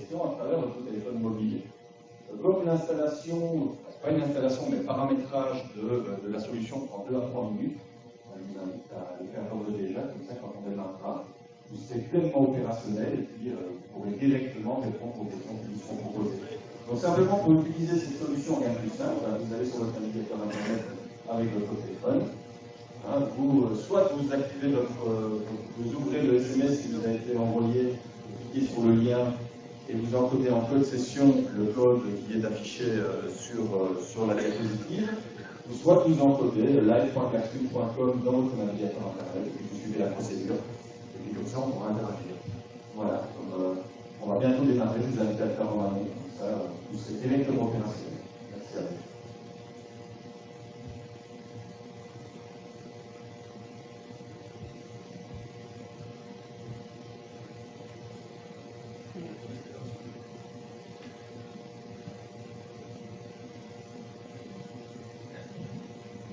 question à travers votre téléphone mobile. Comme l'installation, pas une installation, mais le paramétrage de la solution prend 2 à 3 minutes, je vous invite à le faire d'ores et déjà, comme ça quand on démarrera, vous serez pleinement opérationnel et puis vous pourrez directement répondre aux questions qui vous seront proposées. Donc simplement pour utiliser cette solution, rien de plus simple, vous allez sur votre navigateur internet avec votre téléphone. Soit vous activez vous ouvrez le SMS qui vous a été envoyé, vous cliquez sur le lien et vous encodez en code session le code qui est affiché sur la diapositive, ou soit vous encodez live.classroom.com dans votre navigateur internet et vous suivez la procédure, et puis comme ça on pourra interagir. Voilà, on va bientôt démarrer, je vous invite à le faire en amont, comme ça vous serez directement opérationnel. Merci à vous.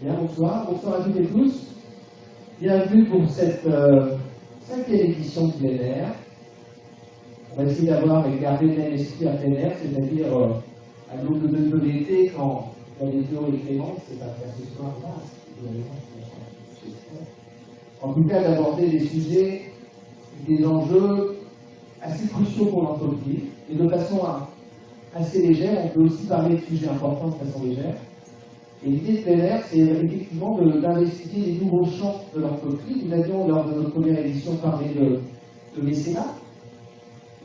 Bien, bonsoir à toutes et tous. Bienvenue pour cette 5e édition du plein air. On va essayer de garder le même esprit à plein air, c'est-à-dire à l'aube de l'été, quand la météo est clémente, c'est pas faire ce soir, en tout cas d'aborder des sujets, des enjeux assez cruciaux pour l'entreprise, et de façon assez légère. On peut aussi parler de sujets importants de façon légère. Et l'idée de plein air, c'est effectivement d'investiguer les nouveaux champs de l'entreprise. Nous avions, lors de notre première édition, parlé de mécénat.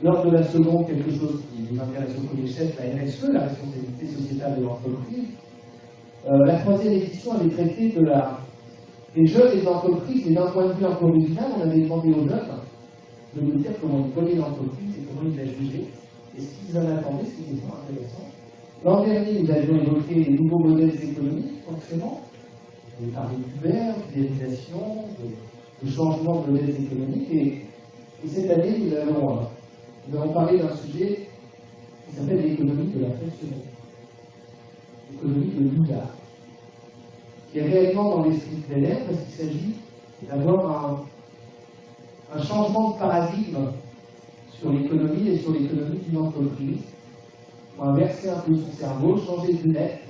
Lors de la seconde, quelque chose qui nous intéresse au premier chef, la RSE, la responsabilité sociétale de l'entreprise. La 3e édition avait traité des jeunes et des entreprises, mais d'un point de vue un peu original, on avait demandé aux jeunes de nous dire comment ils voyaient l'entreprise et comment ils la jugeaient, et ce qu'ils en attendaient, ce qui était pas intéressant. L'an dernier, nous avions évoqué les nouveaux modèles économiques, forcément. On avait parlé d'Uber, d'hybridation, de changement de modèles économiques. Et cette année, nous allons parler d'un sujet qui s'appelle l'économie de la fonctionnalité. L'économie de l'usage. Qui est réellement dans l'esprit de plein air, parce qu'il s'agit d'avoir un changement de paradigme sur l'économie et sur l'économie d'une entreprise. Pour inverser un peu son cerveau, changer de lunettes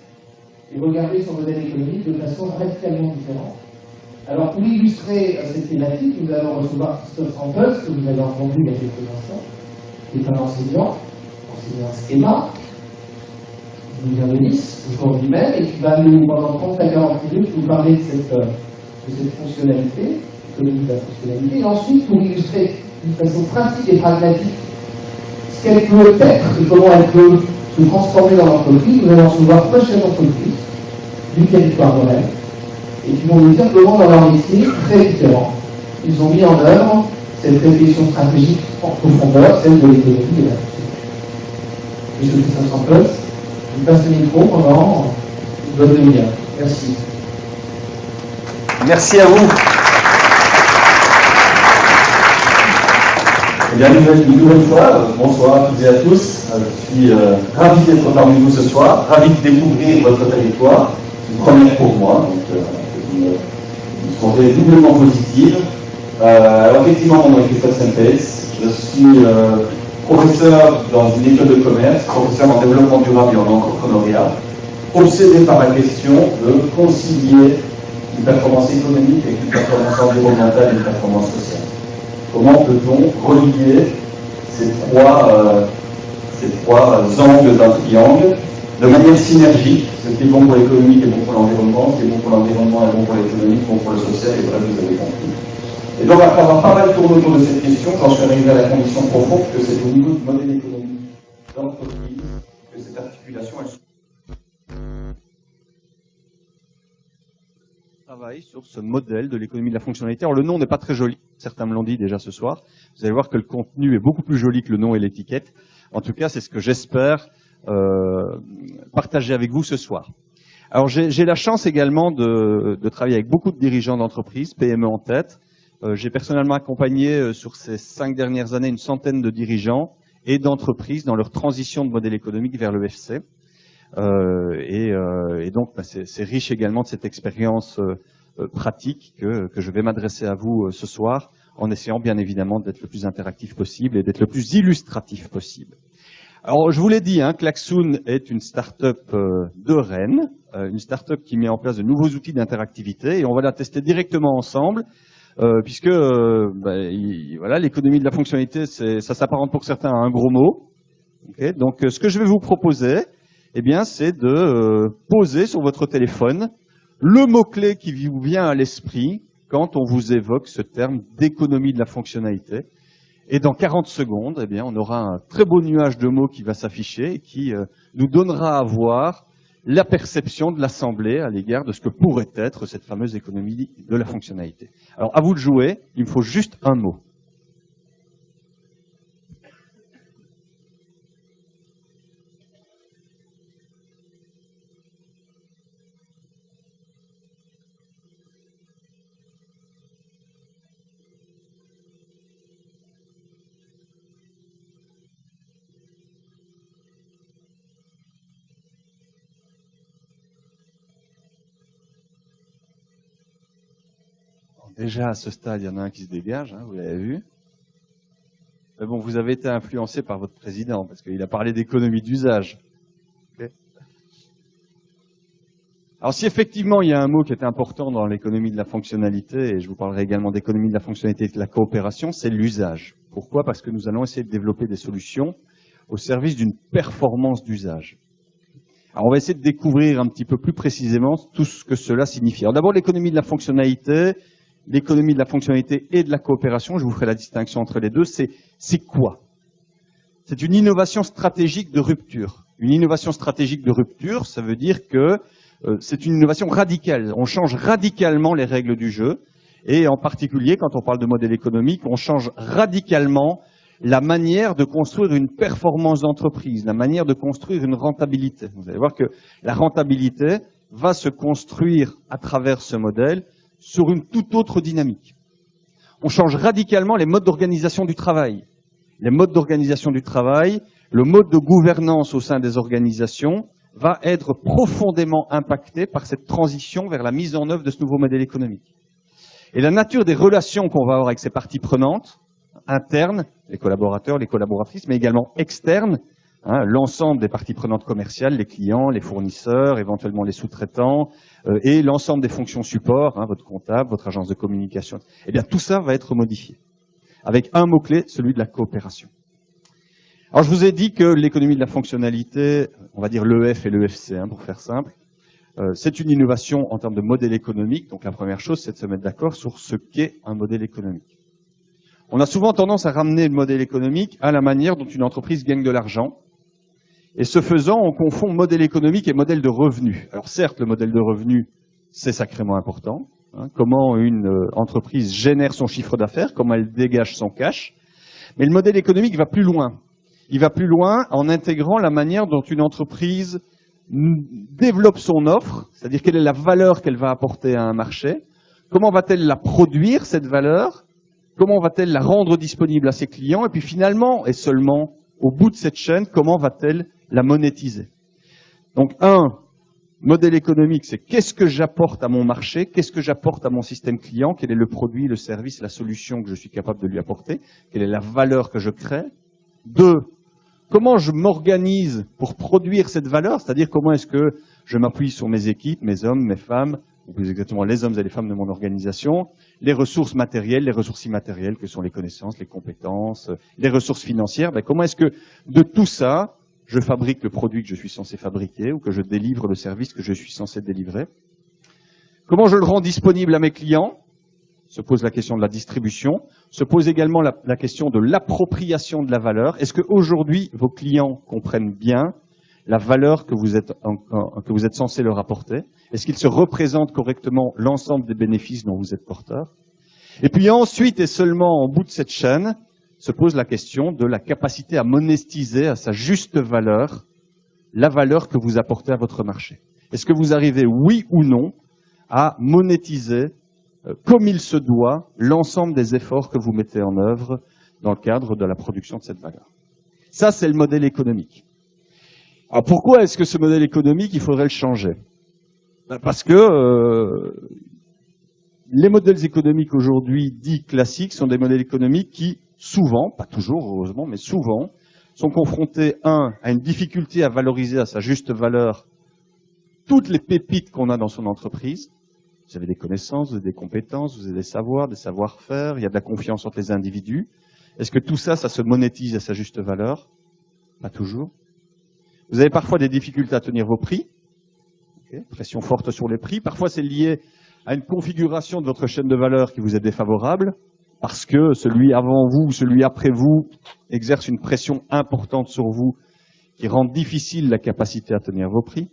et regarder son modèle économique de façon radicalement différente. Alors pour illustrer cette thématique, nous allons recevoir Christophe Rampels, que vous avez entendu il y a quelques instants, qui est un enseignant schéma, qui vient de Nice, aujourd'hui même, et qui va nous, pendant 30 à 40 minutes, nous parler de cette fonctionnalité, l'économie de la fonctionnalité, et ensuite pour illustrer d'une façon pratique et pragmatique ce qu'elle peut être et comment elle peut se transformer dans l'entreprise. Nous allons recevoir 3 chefs d'entreprise du territoire de Rennes et qui vont nous dire comment, dans leur métier très différent, ils ont mis en œuvre cette réflexion stratégique en profondeur, celle de l'économie et de la société. Monsieur Christophe Rampels, je vous passe le micro pendant une bonne demi-heure. Merci. Merci à vous. Eh bien, une nouvelle fois, bonsoir à toutes et à tous. Je suis ravi d'être parmi vous ce soir, ravi de découvrir votre territoire. C'est une première pour moi, donc une soirée doublement positive. Alors effectivement, mon nom est Christophe Rampels. Je suis professeur dans une école de commerce, professeur en développement durable et en entrepreneuriat, obsédé par la question de concilier une performance économique avec une performance environnementale et une performance sociale. Comment peut-on relier ces trois angles d'un triangle de manière synergique? Ce qui est bon pour l'économique est bon pour l'environnement, ce qui est bon pour l'environnement est bon pour l'économique, bon pour le social, et bref, vous avez compris. Et donc, après avoir pas mal tourné autour de cette question, j'en suis arrivé à la conviction profonde que c'est au niveau du modèle économique d'entreprise que cette articulation travaille sur ce modèle de l'économie de la fonctionnalité. Alors le nom n'est pas très joli, certains me l'ont dit déjà ce soir. Vous allez voir que le contenu est beaucoup plus joli que le nom et l'étiquette. En tout cas, c'est ce que j'espère partager avec vous ce soir. Alors j'ai la chance également de travailler avec beaucoup de dirigeants d'entreprises, PME en tête. J'ai personnellement accompagné sur ces 5 dernières années une centaine de dirigeants et d'entreprises dans leur transition de modèle économique vers le FC. Et donc, c'est riche également de cette expérience pratique que je vais m'adresser à vous ce soir, en essayant bien évidemment d'être le plus interactif possible et d'être le plus illustratif possible. Alors, je vous l'ai dit, hein, Klaxoon est une start-up de Rennes, une start-up qui met en place de nouveaux outils d'interactivité, et on va la tester directement ensemble, puisque voilà, l'économie de la fonctionnalité, ça s'apparente pour certains à un gros mot. Okay, donc, ce que je vais vous proposer, eh bien, c'est de poser sur votre téléphone le mot-clé qui vous vient à l'esprit quand on vous évoque ce terme d'économie de la fonctionnalité. Et dans 40 secondes, eh bien, on aura un très beau nuage de mots qui va s'afficher et qui nous donnera à voir la perception de l'Assemblée à l'égard de ce que pourrait être cette fameuse économie de la fonctionnalité. Alors, à vous de jouer, il me faut juste un mot. Déjà, à ce stade, il y en a un qui se dégage, hein, vous l'avez vu. Mais bon, vous avez été influencé par votre président, parce qu'il a parlé d'économie d'usage. Okay. Alors, si effectivement, il y a un mot qui est important dans l'économie de la fonctionnalité, et je vous parlerai également d'économie de la fonctionnalité et de la coopération, c'est l'usage. Pourquoi? Parce que nous allons essayer de développer des solutions au service d'une performance d'usage. Alors, on va essayer de découvrir un petit peu plus précisément tout ce que cela signifie. Alors, d'abord, l'économie de la fonctionnalité et de la coopération, je vous ferai la distinction entre les deux, c'est quoi? C'est une innovation stratégique de rupture. Une innovation stratégique de rupture, ça veut dire que c'est une innovation radicale. On change radicalement les règles du jeu, et en particulier, quand on parle de modèle économique, on change radicalement la manière de construire une performance d'entreprise, la manière de construire une rentabilité. Vous allez voir que la rentabilité va se construire à travers ce modèle sur une toute autre dynamique. On change radicalement les modes d'organisation du travail. Les modes d'organisation du travail, le mode de gouvernance au sein des organisations va être profondément impacté par cette transition vers la mise en œuvre de ce nouveau modèle économique. Et la nature des relations qu'on va avoir avec ces parties prenantes, internes, les collaborateurs, les collaboratrices, mais également externes, hein, l'ensemble des parties prenantes commerciales, les clients, les fournisseurs, éventuellement les sous-traitants, et l'ensemble des fonctions support, hein, votre comptable, votre agence de communication, eh bien tout ça va être modifié, avec un mot-clé, celui de la coopération. Alors je vous ai dit que l'économie de la fonctionnalité, on va dire l'EF et l'EFC, hein, pour faire simple, c'est une innovation en termes de modèle économique. Donc la première chose, c'est de se mettre d'accord sur ce qu'est un modèle économique. On a souvent tendance à ramener le modèle économique à la manière dont une entreprise gagne de l'argent. Et ce faisant, on confond modèle économique et modèle de revenu. Alors certes, le modèle de revenu, c'est sacrément important. Hein, comment une entreprise génère son chiffre d'affaires, comment elle dégage son cash. Mais le modèle économique va plus loin. Il va plus loin en intégrant la manière dont une entreprise développe son offre, c'est-à-dire quelle est la valeur qu'elle va apporter à un marché, comment va-t-elle la produire, cette valeur, comment va-t-elle la rendre disponible à ses clients, et puis finalement, et seulement au bout de cette chaîne, comment va-t-elle la monétiser. Donc, modèle économique, c'est qu'est-ce que j'apporte à mon marché, qu'est-ce que j'apporte à mon système client, quel est le produit, le service, la solution que je suis capable de lui apporter, quelle est la valeur que je crée. 2, comment je m'organise pour produire cette valeur, c'est-à-dire comment est-ce que je m'appuie sur mes équipes, mes hommes, mes femmes, ou plus exactement les hommes et les femmes de mon organisation, les ressources matérielles, les ressources immatérielles que sont les connaissances, les compétences, les ressources financières. Ben, comment est-ce que de tout ça, je fabrique le produit que je suis censé fabriquer ou que je délivre le service que je suis censé délivrer? Comment je le rends disponible à mes clients? Se pose la question de la distribution. Se pose également la question de l'appropriation de la valeur. Est-ce qu'aujourd'hui, vos clients comprennent bien la valeur que vous êtes censé leur apporter? Est-ce qu'ils se représentent correctement l'ensemble des bénéfices dont vous êtes porteur? Et puis ensuite, et seulement en bout de cette chaîne, se pose la question de la capacité à monétiser à sa juste valeur la valeur que vous apportez à votre marché. Est-ce que vous arrivez, oui ou non, à monétiser comme il se doit l'ensemble des efforts que vous mettez en œuvre dans le cadre de la production de cette valeur? Ça, c'est le modèle économique. Alors pourquoi est-ce que ce modèle économique, il faudrait le changer? Parce que les modèles économiques aujourd'hui dits classiques sont des modèles économiques qui, souvent, pas toujours heureusement, mais souvent, sont confrontés, à une difficulté à valoriser à sa juste valeur toutes les pépites qu'on a dans son entreprise. Vous avez des connaissances, vous avez des compétences, vous avez des savoirs, des savoir-faire, il y a de la confiance entre les individus. Est-ce que tout ça, ça se monétise à sa juste valeur? Pas toujours. Vous avez parfois des difficultés à tenir vos prix. Okay. Pression forte sur les prix. Parfois, c'est lié à une configuration de votre chaîne de valeur qui vous est défavorable, parce que celui avant vous ou celui après vous exerce une pression importante sur vous qui rend difficile la capacité à tenir vos prix.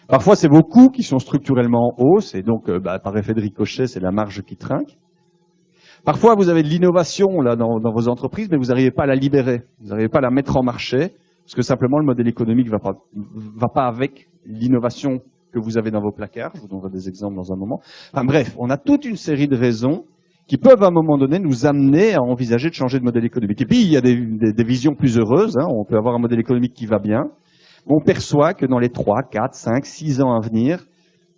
Parfois, c'est vos coûts qui sont structurellement en hausse, et donc, par effet de ricochet, c'est la marge qui trinque. Parfois, vous avez de l'innovation là dans vos entreprises, mais vous n'arrivez pas à la libérer, vous n'arrivez pas à la mettre en marché, parce que simplement le modèle économique va pas avec l'innovation que vous avez dans vos placards. Je vous donnerai des exemples dans un moment. Enfin bref, on a toute une série de raisons qui peuvent à un moment donné nous amener à envisager de changer de modèle économique. Et puis, il y a des visions plus heureuses, hein. On peut avoir un modèle économique qui va bien. On perçoit que dans les 3, 4, 5, 6 ans à venir,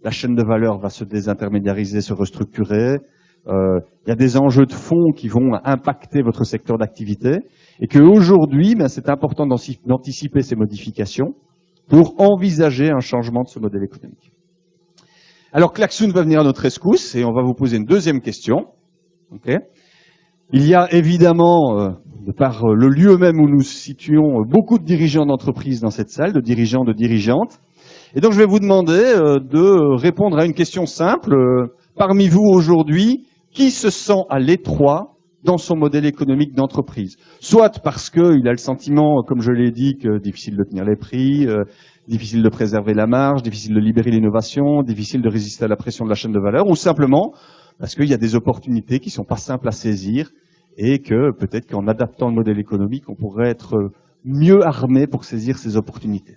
la chaîne de valeur va se désintermédiariser, se restructurer. Il y a des enjeux de fond qui vont impacter votre secteur d'activité. Et qu'aujourd'hui, c'est important d'anticiper ces modifications pour envisager un changement de ce modèle économique. Alors, Klaxoon va venir à notre rescousse et on va vous poser une deuxième question. Okay. Il y a évidemment, de par le lieu même où nous situons, beaucoup de dirigeants d'entreprise dans cette salle, de dirigeants, de dirigeantes. Et donc, je vais vous demander de répondre à une question simple. Parmi vous aujourd'hui, qui se sent à l'étroit dans son modèle économique d'entreprise? Soit parce qu'il a le sentiment, comme je l'ai dit, que difficile de tenir les prix, difficile de préserver la marge, difficile de libérer l'innovation, difficile de résister à la pression de la chaîne de valeur, ou simplement parce qu'il y a des opportunités qui sont pas simples à saisir et que peut-être qu'en adaptant le modèle économique, on pourrait être mieux armé pour saisir ces opportunités.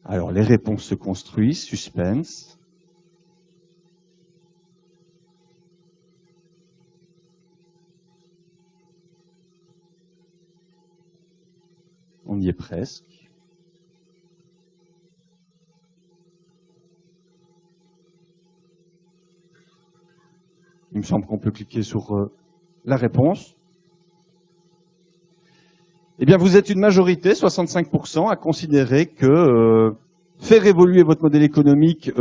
Alors, les réponses se construisent, suspense. On y est presque. Il me semble qu'on peut cliquer sur la réponse. Eh bien, vous êtes une majorité, 65%, à considérer que faire évoluer votre modèle économique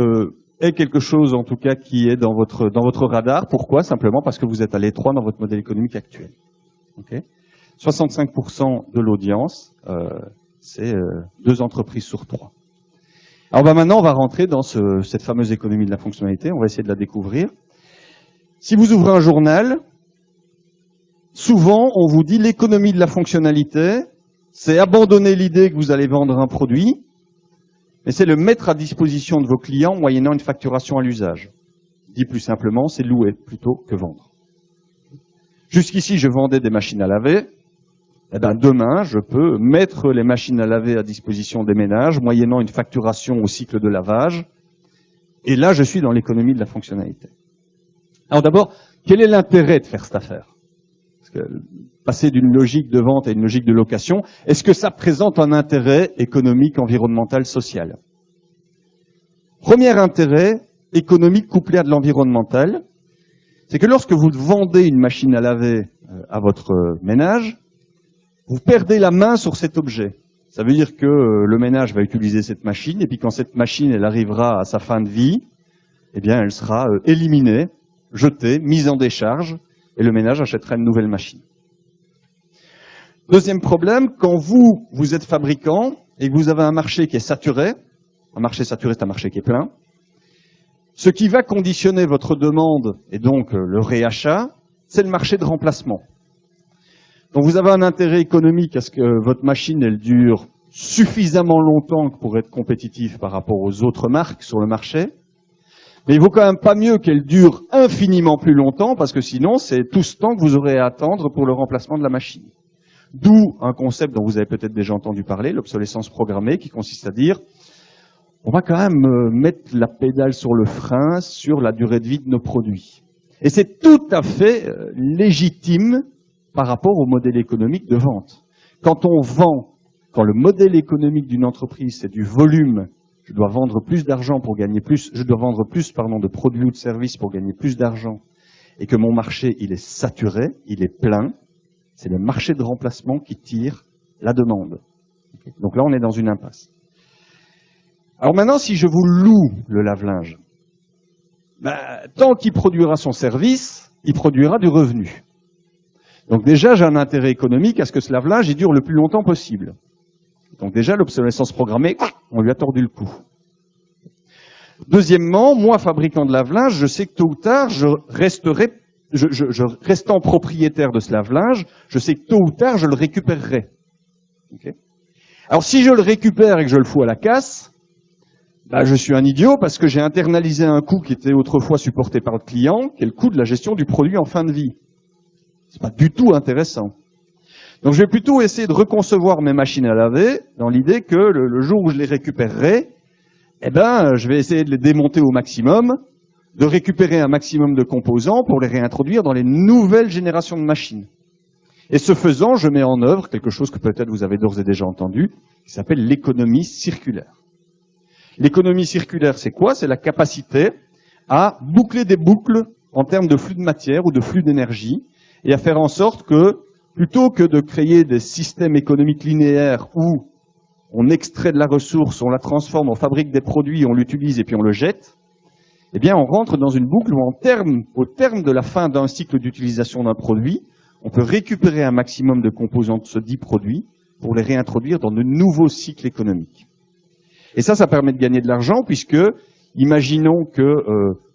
est quelque chose, en tout cas, qui est dans votre radar. Pourquoi? Simplement parce que vous êtes à l'étroit dans votre modèle économique actuel. Okay. 65% de l'audience, c'est 2 entreprises sur 3. Alors maintenant, on va rentrer dans cette fameuse économie de la fonctionnalité. On va essayer de la découvrir. Si vous ouvrez un journal, souvent, on vous dit l'économie de la fonctionnalité, c'est abandonner l'idée que vous allez vendre un produit, mais c'est le mettre à disposition de vos clients moyennant une facturation à l'usage. Dit plus simplement, c'est louer plutôt que vendre. Jusqu'ici, je vendais des machines à laver. Eh ben, demain, je peux mettre les machines à laver à disposition des ménages, moyennant une facturation au cycle de lavage. Et là, je suis dans l'économie de la fonctionnalité. Alors d'abord, quel est l'intérêt de faire cette affaire? Parce que passer d'une logique de vente à une logique de location, est-ce que ça présente un intérêt économique, environnemental, social? Premier intérêt économique couplé à de l'environnemental, c'est que lorsque vous vendez une machine à laver à votre ménage, vous perdez la main sur cet objet. Ça veut dire que le ménage va utiliser cette machine, et puis quand cette machine elle arrivera à sa fin de vie, eh bien elle sera éliminée, jetée, mise en décharge, et le ménage achètera une nouvelle machine. Deuxième problème, quand vous êtes fabricant et que vous avez un marché qui est saturé, un marché saturé c'est un marché qui est plein, ce qui va conditionner votre demande et donc le réachat, c'est le marché de remplacement. Donc vous avez un intérêt économique à ce que votre machine elle dure suffisamment longtemps pour être compétitive par rapport aux autres marques sur le marché. Mais il vaut quand même pas mieux qu'elle dure infiniment plus longtemps parce que sinon c'est tout ce temps que vous aurez à attendre pour le remplacement de la machine. D'où un concept dont vous avez peut-être déjà entendu parler, l'obsolescence programmée, qui consiste à dire on va quand même mettre la pédale sur le frein sur la durée de vie de nos produits. Et c'est tout à fait légitime par rapport au modèle économique de vente. Quand on vend, quand le modèle économique d'une entreprise, c'est du volume, je dois vendre plus d'argent pour gagner plus, je dois vendre plus, de produits ou de services pour gagner plus d'argent, et que mon marché, il est saturé, il est plein, C'est le marché de remplacement qui tire la demande. Donc là, on est dans une impasse. Alors maintenant, si je vous loue le lave-linge, tant qu'il produira son service, il produira du revenu. Donc déjà, j'ai un intérêt économique à ce que ce lave-linge il dure le plus longtemps possible. Donc déjà, l'obsolescence programmée, on lui a tordu le cou. Deuxièmement, moi, fabricant de lave-linge, je sais que tôt ou tard, restant propriétaire de ce lave-linge, je sais que tôt ou tard, je le récupérerai. Okay. Alors si je le récupère et que je le fous à la casse, je suis un idiot parce que j'ai internalisé un coût qui était autrefois supporté par le client, qui est le coût de la gestion du produit en fin de vie. C'est pas du tout intéressant. Donc je vais plutôt essayer de reconcevoir mes machines à laver dans l'idée que le jour où je les récupérerai, je vais essayer de les démonter au maximum, de récupérer un maximum de composants pour les réintroduire dans les nouvelles générations de machines. Et ce faisant, je mets en œuvre quelque chose que peut-être vous avez d'ores et déjà entendu, qui s'appelle l'économie circulaire. L'économie circulaire, c'est quoi? C'est la capacité à boucler des boucles en termes de flux de matière ou de flux d'énergie et à faire en sorte que, plutôt que de créer des systèmes économiques linéaires où on extrait de la ressource, on la transforme, on fabrique des produits, on l'utilise et puis on le jette, on rentre dans une boucle où au terme de la fin d'un cycle d'utilisation d'un produit, on peut récupérer un maximum de composants de ce dit produit pour les réintroduire dans de nouveaux cycles économiques. Et ça permet de gagner de l'argent puisque, imaginons que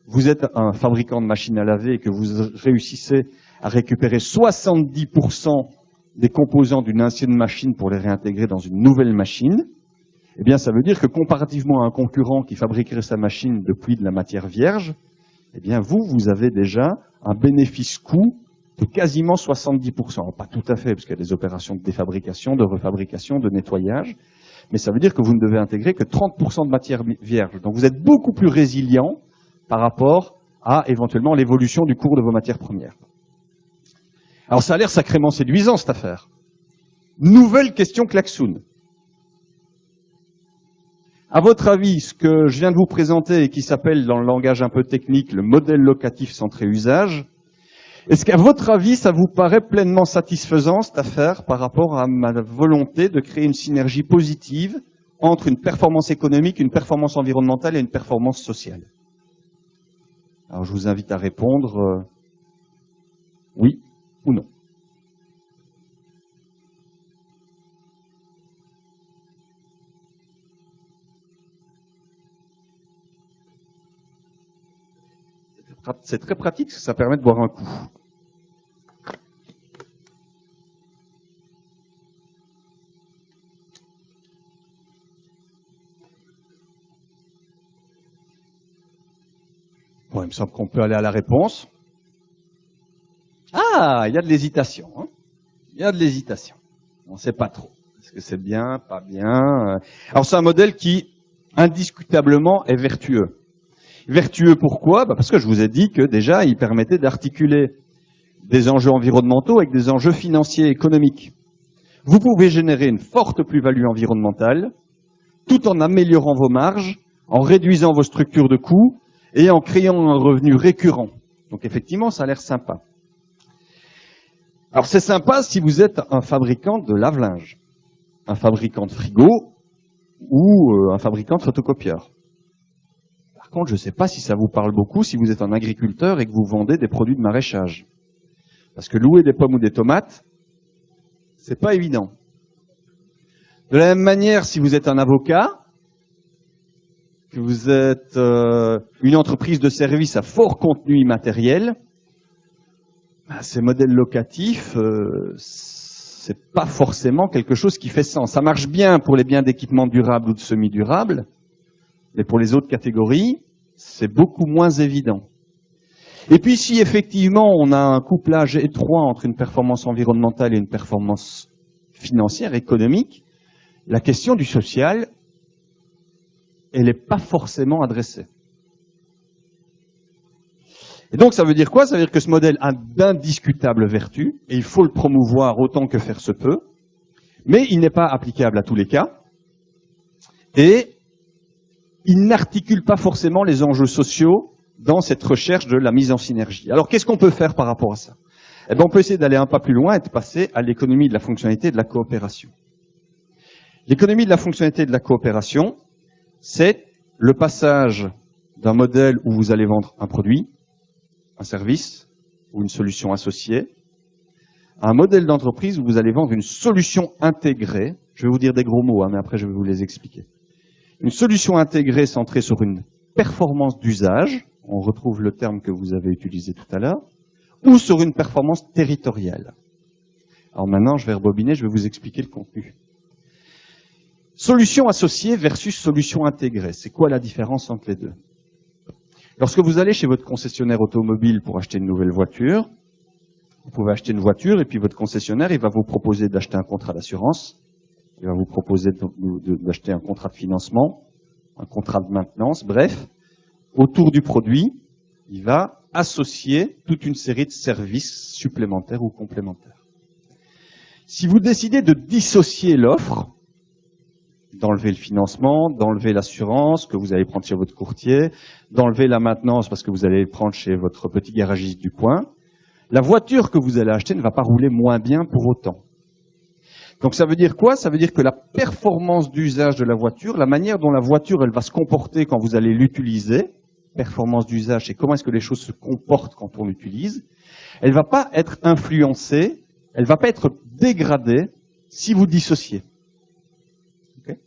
vous êtes un fabricant de machines à laver et que vous réussissez à récupérer 70% des composants d'une ancienne machine pour les réintégrer dans une nouvelle machine, ça veut dire que comparativement à un concurrent qui fabriquerait sa machine depuis de la matière vierge, vous avez déjà un bénéfice coût de quasiment 70%. Alors, pas tout à fait, parce qu'il y a des opérations de défabrication, de refabrication, de nettoyage, mais ça veut dire que vous ne devez intégrer que 30% de matière vierge. Donc vous êtes beaucoup plus résilient par rapport à éventuellement l'évolution du cours de vos matières premières. Alors ça a l'air sacrément séduisant cette affaire. Nouvelle question klaxoon. À votre avis, ce que je viens de vous présenter et qui s'appelle dans le langage un peu technique le modèle locatif centré usage, est-ce qu'à votre avis, ça vous paraît pleinement satisfaisant cette affaire par rapport à ma volonté de créer une synergie positive entre une performance économique, une performance environnementale et une performance sociale? Alors je vous invite à répondre oui ou non. C'est très pratique parce que ça permet de boire un coup. Bon, il me semble qu'on peut aller à la réponse. Ah, il y a de l'hésitation. Hein. Il y a de l'hésitation. On ne sait pas trop. Est-ce que c'est bien, pas bien? Alors c'est un modèle qui, indiscutablement, est vertueux. Vertueux pourquoi? Parce que je vous ai dit que déjà, il permettait d'articuler des enjeux environnementaux avec des enjeux financiers et économiques. Vous pouvez générer une forte plus-value environnementale tout en améliorant vos marges, en réduisant vos structures de coûts et en créant un revenu récurrent. Donc effectivement, ça a l'air sympa. Alors c'est sympa si vous êtes un fabricant de lave-linge, un fabricant de frigo ou un fabricant de photocopieurs. Par contre, je ne sais pas si ça vous parle beaucoup si vous êtes un agriculteur et que vous vendez des produits de maraîchage. Parce que louer des pommes ou des tomates, c'est pas évident. De la même manière, si vous êtes un avocat, que vous êtes une entreprise de service à fort contenu immatériel, ces modèles locatifs, c'est pas forcément quelque chose qui fait sens. Ça marche bien pour les biens d'équipement durables ou de semi-durables, mais pour les autres catégories, c'est beaucoup moins évident. Et puis si effectivement on a un couplage étroit entre une performance environnementale et une performance financière, économique, la question du social, elle n'est pas forcément adressée. Et donc ça veut dire quoi? Ça veut dire que ce modèle a d'indiscutables vertus, et il faut le promouvoir autant que faire se peut, mais il n'est pas applicable à tous les cas, et il n'articule pas forcément les enjeux sociaux dans cette recherche de la mise en synergie. Alors qu'est-ce qu'on peut faire par rapport à ça? Eh ben, on peut essayer d'aller un pas plus loin et de passer à l'économie de la fonctionnalité et de la coopération. L'économie de la fonctionnalité et de la coopération, c'est le passage d'un modèle où vous allez vendre un produit, un service ou une solution associée, à un modèle d'entreprise où vous allez vendre une solution intégrée. Je vais vous dire des gros mots, mais après je vais vous les expliquer. Une solution intégrée centrée sur une performance d'usage, on retrouve le terme que vous avez utilisé tout à l'heure, ou sur une performance territoriale. Alors maintenant, je vais rebobiner, je vais vous expliquer le contenu. Solution associée versus solution intégrée. C'est quoi la différence entre les deux? Lorsque vous allez chez votre concessionnaire automobile pour acheter une nouvelle voiture, vous pouvez acheter une voiture et puis votre concessionnaire, il va vous proposer d'acheter un contrat d'assurance, il va vous proposer d'acheter un contrat de financement, un contrat de maintenance, bref, autour du produit, il va associer toute une série de services supplémentaires ou complémentaires. Si vous décidez de dissocier l'offre, d'enlever le financement, d'enlever l'assurance que vous allez prendre chez votre courtier, d'enlever la maintenance parce que vous allez prendre chez votre petit garagiste du coin, la voiture que vous allez acheter ne va pas rouler moins bien pour autant. Donc ça veut dire quoi? Ça veut dire que la performance d'usage de la voiture, la manière dont la voiture elle va se comporter quand vous allez l'utiliser, performance d'usage, c'est comment est-ce que les choses se comportent quand on l'utilise, elle ne va pas être influencée, elle ne va pas être dégradée si vous dissociez. Okay?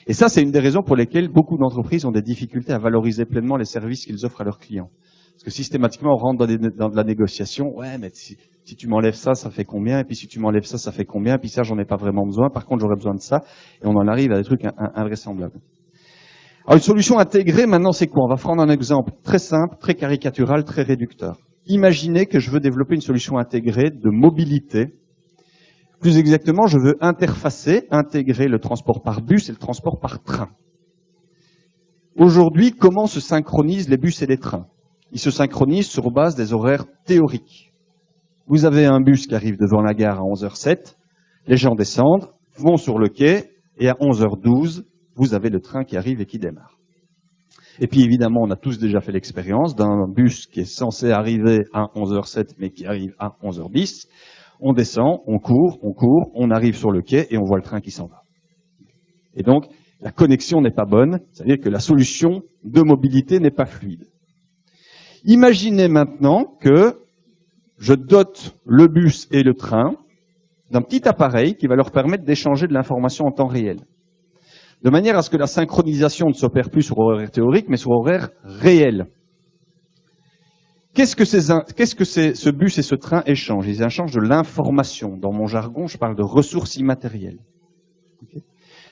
Et ça, c'est une des raisons pour lesquelles beaucoup d'entreprises ont des difficultés à valoriser pleinement les services qu'ils offrent à leurs clients. Parce que systématiquement, on rentre dans de la négociation. Ouais, mais si tu m'enlèves ça, ça fait combien? Et puis si tu m'enlèves ça, ça fait combien? Et puis ça, j'en ai pas vraiment besoin. Par contre, j'aurais besoin de ça. Et on en arrive à des trucs invraisemblables. Alors, une solution intégrée, maintenant, c'est quoi? On va prendre un exemple très simple, très caricatural, très réducteur. Imaginez que je veux développer une solution intégrée de mobilité. Plus exactement, je veux intégrer le transport par bus et le transport par train. Aujourd'hui, comment se synchronisent les bus et les trains? Ils se synchronisent sur base des horaires théoriques. Vous avez un bus qui arrive devant la gare à 11h07, les gens descendent, vont sur le quai, et à 11h12, vous avez le train qui arrive et qui démarre. Et puis évidemment, on a tous déjà fait l'expérience d'un bus qui est censé arriver à 11h07, mais qui arrive à 11h10. On descend, on court, on arrive sur le quai et on voit le train qui s'en va. Et donc, la connexion n'est pas bonne, c'est-à-dire que la solution de mobilité n'est pas fluide. Imaginez maintenant que je dote le bus et le train d'un petit appareil qui va leur permettre d'échanger de l'information en temps réel. De manière à ce que la synchronisation ne s'opère plus sur horaire théorique, mais sur horaire réel. Qu'est-ce que ce bus et ce train échangent? Ils échangent de l'information. Dans mon jargon, je parle de ressources immatérielles. Okay.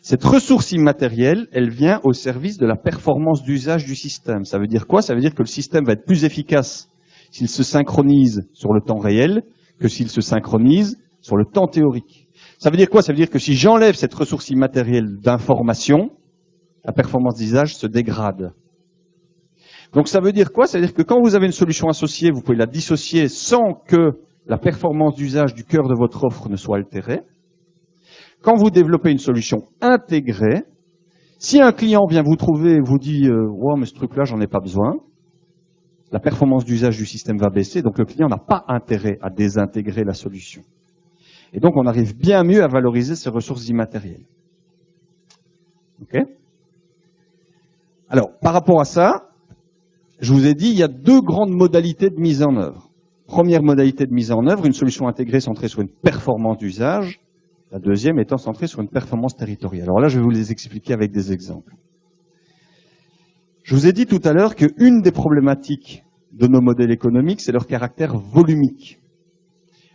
Cette ressource immatérielle, elle vient au service de la performance d'usage du système. Ça veut dire quoi? Ça veut dire que le système va être plus efficace s'il se synchronise sur le temps réel que s'il se synchronise sur le temps théorique. Ça veut dire quoi? Ça veut dire que si j'enlève cette ressource immatérielle d'information, la performance d'usage se dégrade. Donc ça veut dire quoi? Ça veut dire que quand vous avez une solution associée, vous pouvez la dissocier sans que la performance d'usage du cœur de votre offre ne soit altérée. Quand vous développez une solution intégrée, si un client vient vous trouver et vous dit « oh, mais ce truc-là, j'en ai pas besoin », la performance d'usage du système va baisser, donc le client n'a pas intérêt à désintégrer la solution. Et donc on arrive bien mieux à valoriser ces ressources immatérielles. Ok? Alors, par rapport à ça, je vous ai dit, il y a deux grandes modalités de mise en œuvre. Première modalité de mise en œuvre, une solution intégrée centrée sur une performance d'usage. La deuxième étant centrée sur une performance territoriale. Alors là, je vais vous les expliquer avec des exemples. Je vous ai dit tout à l'heure qu'une des problématiques de nos modèles économiques, c'est leur caractère volumique.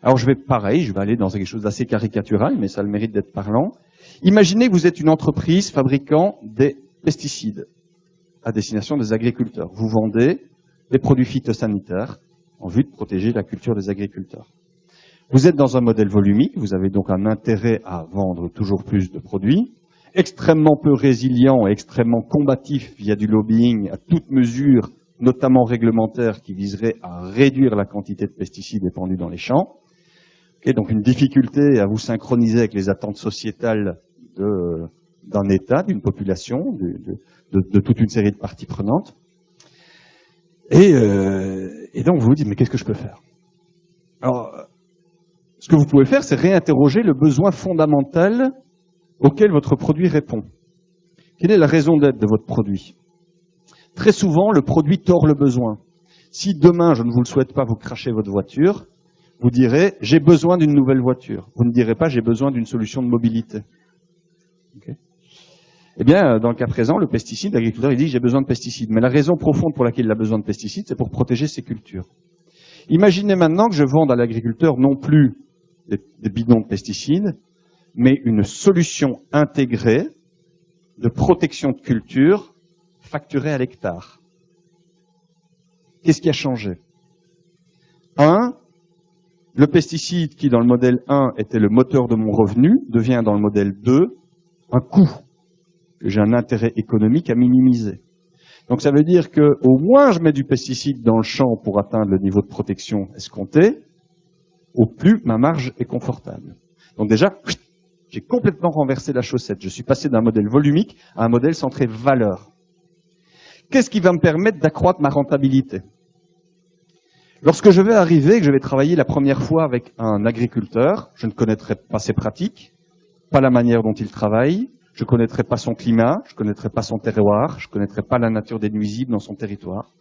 Alors je vais aller dans quelque chose d'assez caricatural, mais ça a le mérite d'être parlant. Imaginez que vous êtes une entreprise fabriquant des pesticides à destination des agriculteurs. Vous vendez des produits phytosanitaires en vue de protéger la culture des agriculteurs. Vous êtes dans un modèle volumique, vous avez donc un intérêt à vendre toujours plus de produits, extrêmement peu résilient et extrêmement combatif via du lobbying à toute mesure, notamment réglementaire, qui viserait à réduire la quantité de pesticides épandus dans les champs. Okay, donc une difficulté à vous synchroniser avec les attentes sociétales d'un État, d'une population, de toute une série de parties prenantes. Et donc vous vous dites, mais qu'est-ce que je peux faire? Alors, ce que vous pouvez faire, c'est réinterroger le besoin fondamental auquel votre produit répond. Quelle est la raison d'être de votre produit? Très souvent, le produit tord le besoin. Si demain, je ne vous le souhaite pas, vous crachez votre voiture, vous direz « j'ai besoin d'une nouvelle voiture ». Vous ne direz pas « j'ai besoin d'une solution de mobilité ». Okay. Eh bien, dans le cas présent, le pesticide, l'agriculteur, il dit « j'ai besoin de pesticides ». Mais la raison profonde pour laquelle il a besoin de pesticides, c'est pour protéger ses cultures. Imaginez maintenant que je vende à l'agriculteur non plus des bidons de pesticides, mais une solution intégrée de protection de culture facturée à l'hectare. Qu'est-ce qui a changé? 1, le pesticide qui, dans le modèle 1, était le moteur de mon revenu, devient, dans le modèle 2, un coût que j'ai un intérêt économique à minimiser. Donc ça veut dire que au moins je mets du pesticide dans le champ pour atteindre le niveau de protection escompté, au plus ma marge est confortable. Donc déjà, j'ai complètement renversé la chaussette. Je suis passé d'un modèle volumique à un modèle centré valeur. Qu'est-ce qui va me permettre d'accroître ma rentabilité? Lorsque je vais arriver, que je vais travailler la première fois avec un agriculteur, je ne connaîtrai pas ses pratiques, pas la manière dont il travaille, je ne connaîtrai pas son climat, je ne connaîtrai pas son terroir, je ne connaîtrai pas la nature des nuisibles dans son territoire.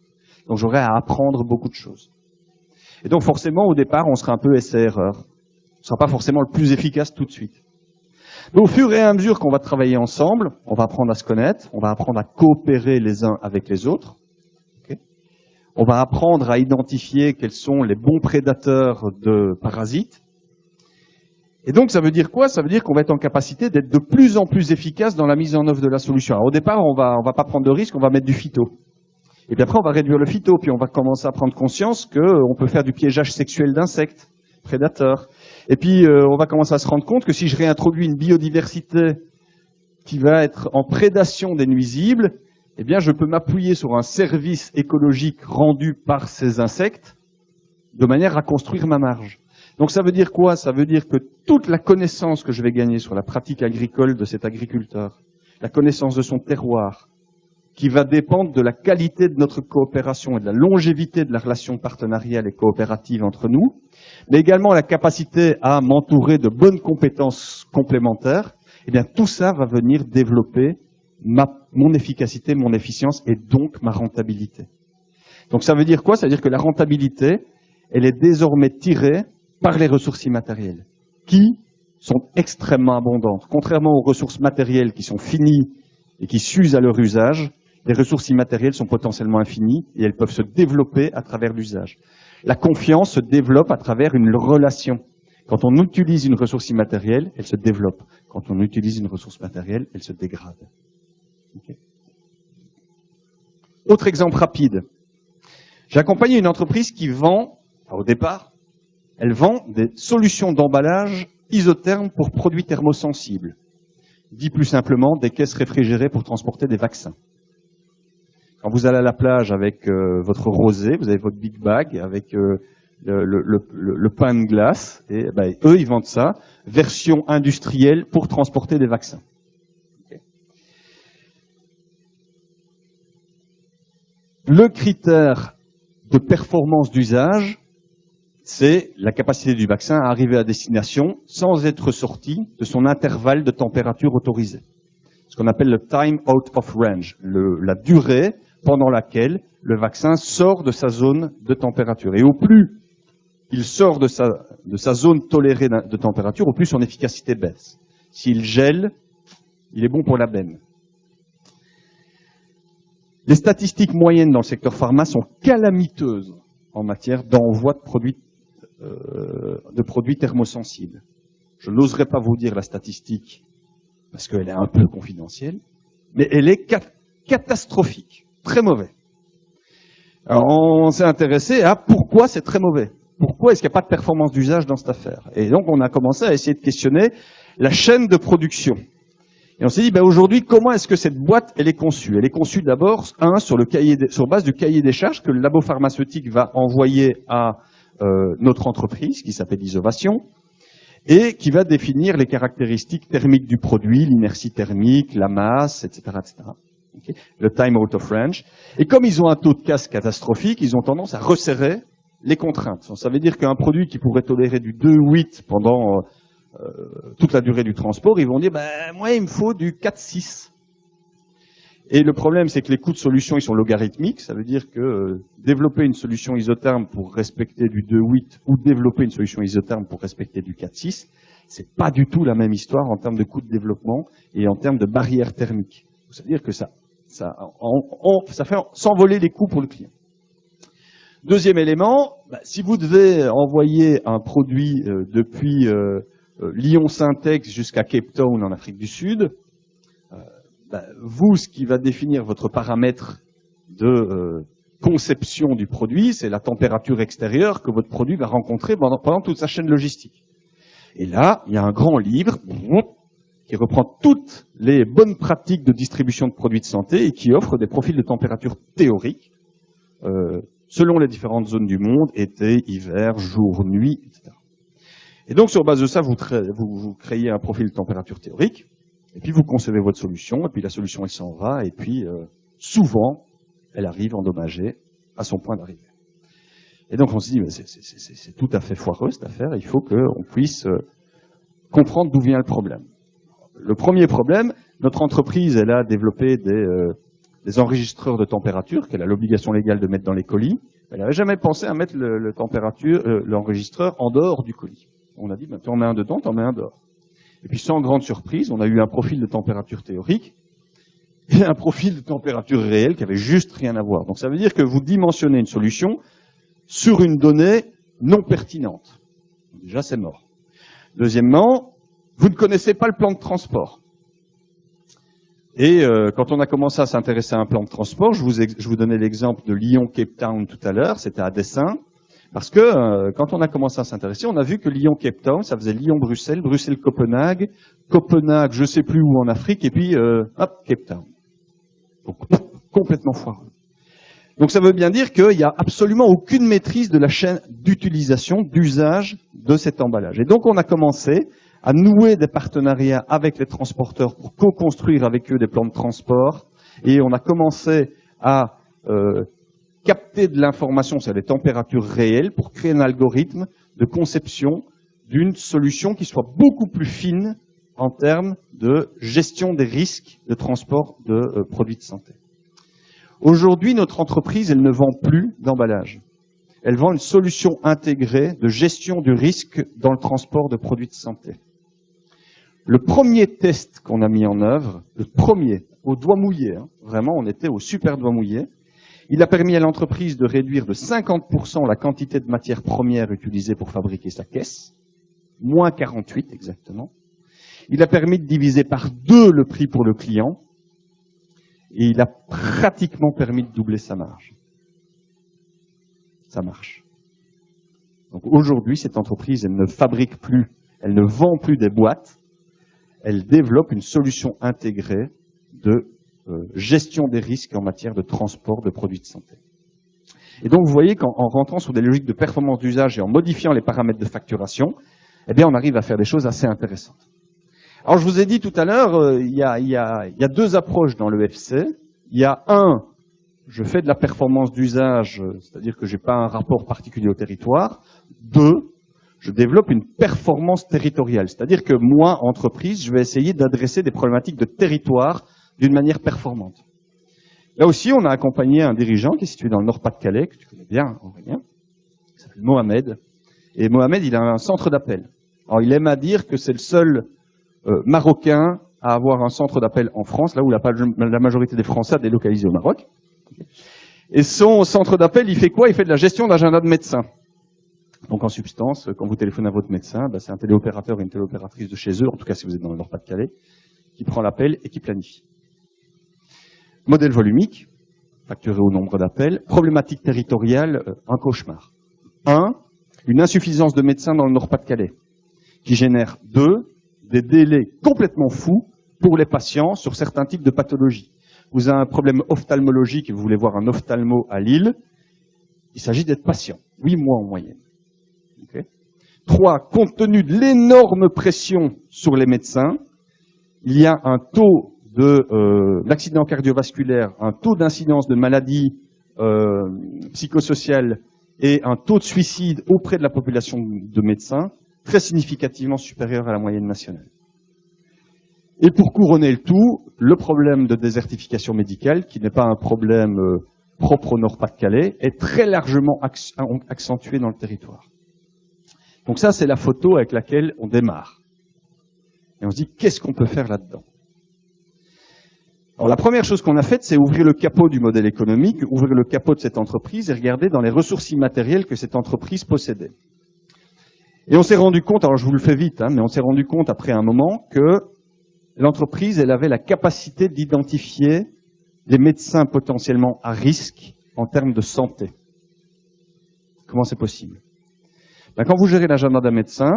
Donc j'aurai à apprendre beaucoup de choses. Et donc forcément, au départ, on sera un peu essai-erreur. On ne sera pas forcément le plus efficace tout de suite. Mais au fur et à mesure qu'on va travailler ensemble, on va apprendre à se connaître, on va apprendre à coopérer les uns avec les autres. Okay. On va apprendre à identifier quels sont les bons prédateurs de parasites. Et donc, ça veut dire quoi? Ça veut dire qu'on va être en capacité d'être de plus en plus efficace dans la mise en œuvre de la solution. Alors, au départ, on va pas prendre de risque, on va mettre du phyto. Et puis après, on va réduire le phyto, puis on va commencer à prendre conscience qu'on peut faire du piégeage sexuel d'insectes, prédateurs. Et puis, on va commencer à se rendre compte que si je réintroduis une biodiversité qui va être en prédation des nuisibles, eh bien, je peux m'appuyer sur un service écologique rendu par ces insectes de manière à construire ma marge. Donc ça veut dire quoi? Ça veut dire que toute la connaissance que je vais gagner sur la pratique agricole de cet agriculteur, la connaissance de son terroir, qui va dépendre de la qualité de notre coopération et de la longévité de la relation partenariale et coopérative entre nous, mais également la capacité à m'entourer de bonnes compétences complémentaires, eh bien tout ça va venir développer mon efficacité, mon efficience et donc ma rentabilité. Donc ça veut dire quoi? Ça veut dire que la rentabilité, elle est désormais tirée par les ressources immatérielles, qui sont extrêmement abondantes. Contrairement aux ressources matérielles qui sont finies et qui s'usent à leur usage, les ressources immatérielles sont potentiellement infinies et elles peuvent se développer à travers l'usage. La confiance se développe à travers une relation. Quand on utilise une ressource immatérielle, elle se développe. Quand on utilise une ressource matérielle, elle se dégrade. Okay. Autre exemple rapide. J'ai accompagné une entreprise qui vend, au départ, elle vend des solutions d'emballage isothermes pour produits thermosensibles. Dit plus simplement, des caisses réfrigérées pour transporter des vaccins. Quand vous allez à la plage avec votre rosé, vous avez votre big bag avec le pain de glace, et ben, eux, ils vendent ça, version industrielle pour transporter des vaccins. Okay. Le critère de performance d'usage, c'est la capacité du vaccin à arriver à destination sans être sorti de son intervalle de température autorisé. Ce qu'on appelle le time out of range, la durée pendant laquelle le vaccin sort de sa zone de température. Et au plus il sort de sa zone tolérée de température, au plus son efficacité baisse. S'il gèle, il est bon pour la benne. Les statistiques moyennes dans le secteur pharma sont calamiteuses en matière d'envoi de produits thermosensibles. Je n'oserais pas vous dire la statistique parce qu'elle est un peu confidentielle, mais elle est catastrophique, très mauvais. Alors on s'est intéressé à pourquoi c'est très mauvais. Pourquoi est-ce qu'il n'y a pas de performance d'usage dans cette affaire? Et donc on a commencé à essayer de questionner la chaîne de production. Et on s'est dit, ben aujourd'hui, comment est-ce que cette boîte elle est conçue? Elle est conçue d'abord, sur base du cahier des charges que le labo pharmaceutique va envoyer à notre entreprise, qui s'appelle Isovation, et qui va définir les caractéristiques thermiques du produit, l'inertie thermique, la masse, etc., etc. Okay. Le time out of range. Et comme ils ont un taux de casse catastrophique, ils ont tendance à resserrer les contraintes. Ça veut dire qu'un produit qui pourrait tolérer du 2,8 pendant toute la durée du transport, ils vont dire, ben, moi, il me faut du 4,6. Et le problème, c'est que les coûts de solution, ils sont logarithmiques. Ça veut dire que développer une solution isotherme pour respecter du 2,8 ou développer une solution isotherme pour respecter du 4,6, c'est pas du tout la même histoire en termes de coûts de développement et en termes de barrières thermiques. Ça veut dire que ça fait s'envoler les coûts pour le client. Deuxième élément, si vous devez envoyer un produit depuis Lyon-Syntex jusqu'à Cape Town en Afrique du Sud, vous, ce qui va définir votre paramètre de conception du produit, c'est la température extérieure que votre produit va rencontrer pendant toute sa chaîne logistique. Et là, il y a un grand livre qui reprend toutes les bonnes pratiques de distribution de produits de santé et qui offre des profils de température théoriques selon les différentes zones du monde, été, hiver, jour, nuit, etc. Et donc, sur base de ça, vous créez un profil de température théorique. Et puis vous concevez votre solution, et puis la solution elle s'en va, et puis souvent elle arrive endommagée à son point d'arrivée. Et donc on se dit, c'est tout à fait foireux cette affaire, il faut qu'on puisse comprendre d'où vient le problème. Le premier problème, notre entreprise elle a développé des enregistreurs de température qu'elle a l'obligation légale de mettre dans les colis. Elle n'avait jamais pensé à mettre l'enregistreur en dehors du colis. On a dit, tu en mets un dedans, tu en mets un dehors. Et puis sans grande surprise, on a eu un profil de température théorique et un profil de température réelle qui avait juste rien à voir. Donc ça veut dire que vous dimensionnez une solution sur une donnée non pertinente. Déjà c'est mort. Deuxièmement, vous ne connaissez pas le plan de transport. Et quand on a commencé à s'intéresser à un plan de transport, je vous donnais l'exemple de Lyon-Cape Town tout à l'heure, c'était à dessein. Parce que quand on a commencé à s'intéresser, on a vu que Lyon-Cape Town, ça faisait Lyon-Bruxelles, Bruxelles-Copenhague, Copenhague, je sais plus où en Afrique, et puis Cape Town. Donc complètement foireux. Donc ça veut bien dire qu'il n'y a absolument aucune maîtrise de la chaîne d'utilisation, d'usage de cet emballage. Et donc on a commencé à nouer des partenariats avec les transporteurs pour co-construire avec eux des plans de transport, et on a commencé à capter de l'information sur les températures réelles pour créer un algorithme de conception d'une solution qui soit beaucoup plus fine en termes de gestion des risques de transport de produits de santé. Aujourd'hui, notre entreprise, elle ne vend plus d'emballage. Elle vend une solution intégrée de gestion du risque dans le transport de produits de santé. Le premier test qu'on a mis en œuvre, le premier, au doigt mouillé, vraiment, on était au super doigt mouillé, il a permis à l'entreprise de réduire de 50% la quantité de matières premières utilisées pour fabriquer sa caisse, moins 48 exactement. Il a permis de diviser par 2 le prix pour le client, et il a pratiquement permis de doubler sa marge. Ça marche. Donc aujourd'hui, cette entreprise, elle ne fabrique plus, elle ne vend plus des boîtes, elle développe une solution intégrée de gestion des risques en matière de transport de produits de santé. Et donc, vous voyez qu'en rentrant sur des logiques de performance d'usage et en modifiant les paramètres de facturation, eh bien, on arrive à faire des choses assez intéressantes. Alors, je vous ai dit tout à l'heure, il y a 2 approches dans le FC. Il y a je fais de la performance d'usage, c'est-à-dire que j'ai pas un rapport particulier au territoire. 2, je développe une performance territoriale, c'est-à-dire que moi, entreprise, je vais essayer d'adresser des problématiques de territoire d'une manière performante. Là aussi, on a accompagné un dirigeant qui est situé dans le Nord-Pas-de-Calais, que tu connais bien, Aurélien, qui s'appelle Mohamed. Et Mohamed, il a un centre d'appel. Alors, il aime à dire que c'est le seul Marocain à avoir un centre d'appel en France, là où la majorité des Français a délocalisé au Maroc. Et son centre d'appel, il fait quoi? Il fait de la gestion d'agenda de médecins. Donc, en substance, quand vous téléphonez à votre médecin, c'est un téléopérateur et une téléopératrice de chez eux, en tout cas si vous êtes dans le Nord-Pas-de-Calais, qui prend l'appel et qui planifie. Modèle volumique, facturé au nombre d'appels. Problématique territoriale, un cauchemar. 1, une insuffisance de médecins dans le Nord-Pas-de-Calais, qui génère 2, des délais complètement fous pour les patients sur certains types de pathologies. Vous avez un problème ophtalmologique et vous voulez voir un ophtalmo à Lille, il s'agit d'être patient, 8 mois en moyenne. Okay. 3, compte tenu de l'énorme pression sur les médecins, il y a un taux d'accident cardiovasculaire, un taux d'incidence de maladies psychosociales et un taux de suicide auprès de la population de médecins très significativement supérieur à la moyenne nationale. Et pour couronner le tout, le problème de désertification médicale, qui n'est pas un problème propre au Nord-Pas-de-Calais, est très largement accentué dans le territoire. Donc ça, c'est la photo avec laquelle on démarre. Et on se dit, qu'est-ce qu'on peut faire là-dedans? Alors la première chose qu'on a faite, c'est ouvrir le capot du modèle économique, ouvrir le capot de cette entreprise et regarder dans les ressources immatérielles que cette entreprise possédait. Et on s'est rendu compte, alors je vous le fais vite, mais on s'est rendu compte après un moment que l'entreprise, elle avait la capacité d'identifier les médecins potentiellement à risque en termes de santé. Comment c'est possible? Quand vous gérez l'agenda d'un médecin,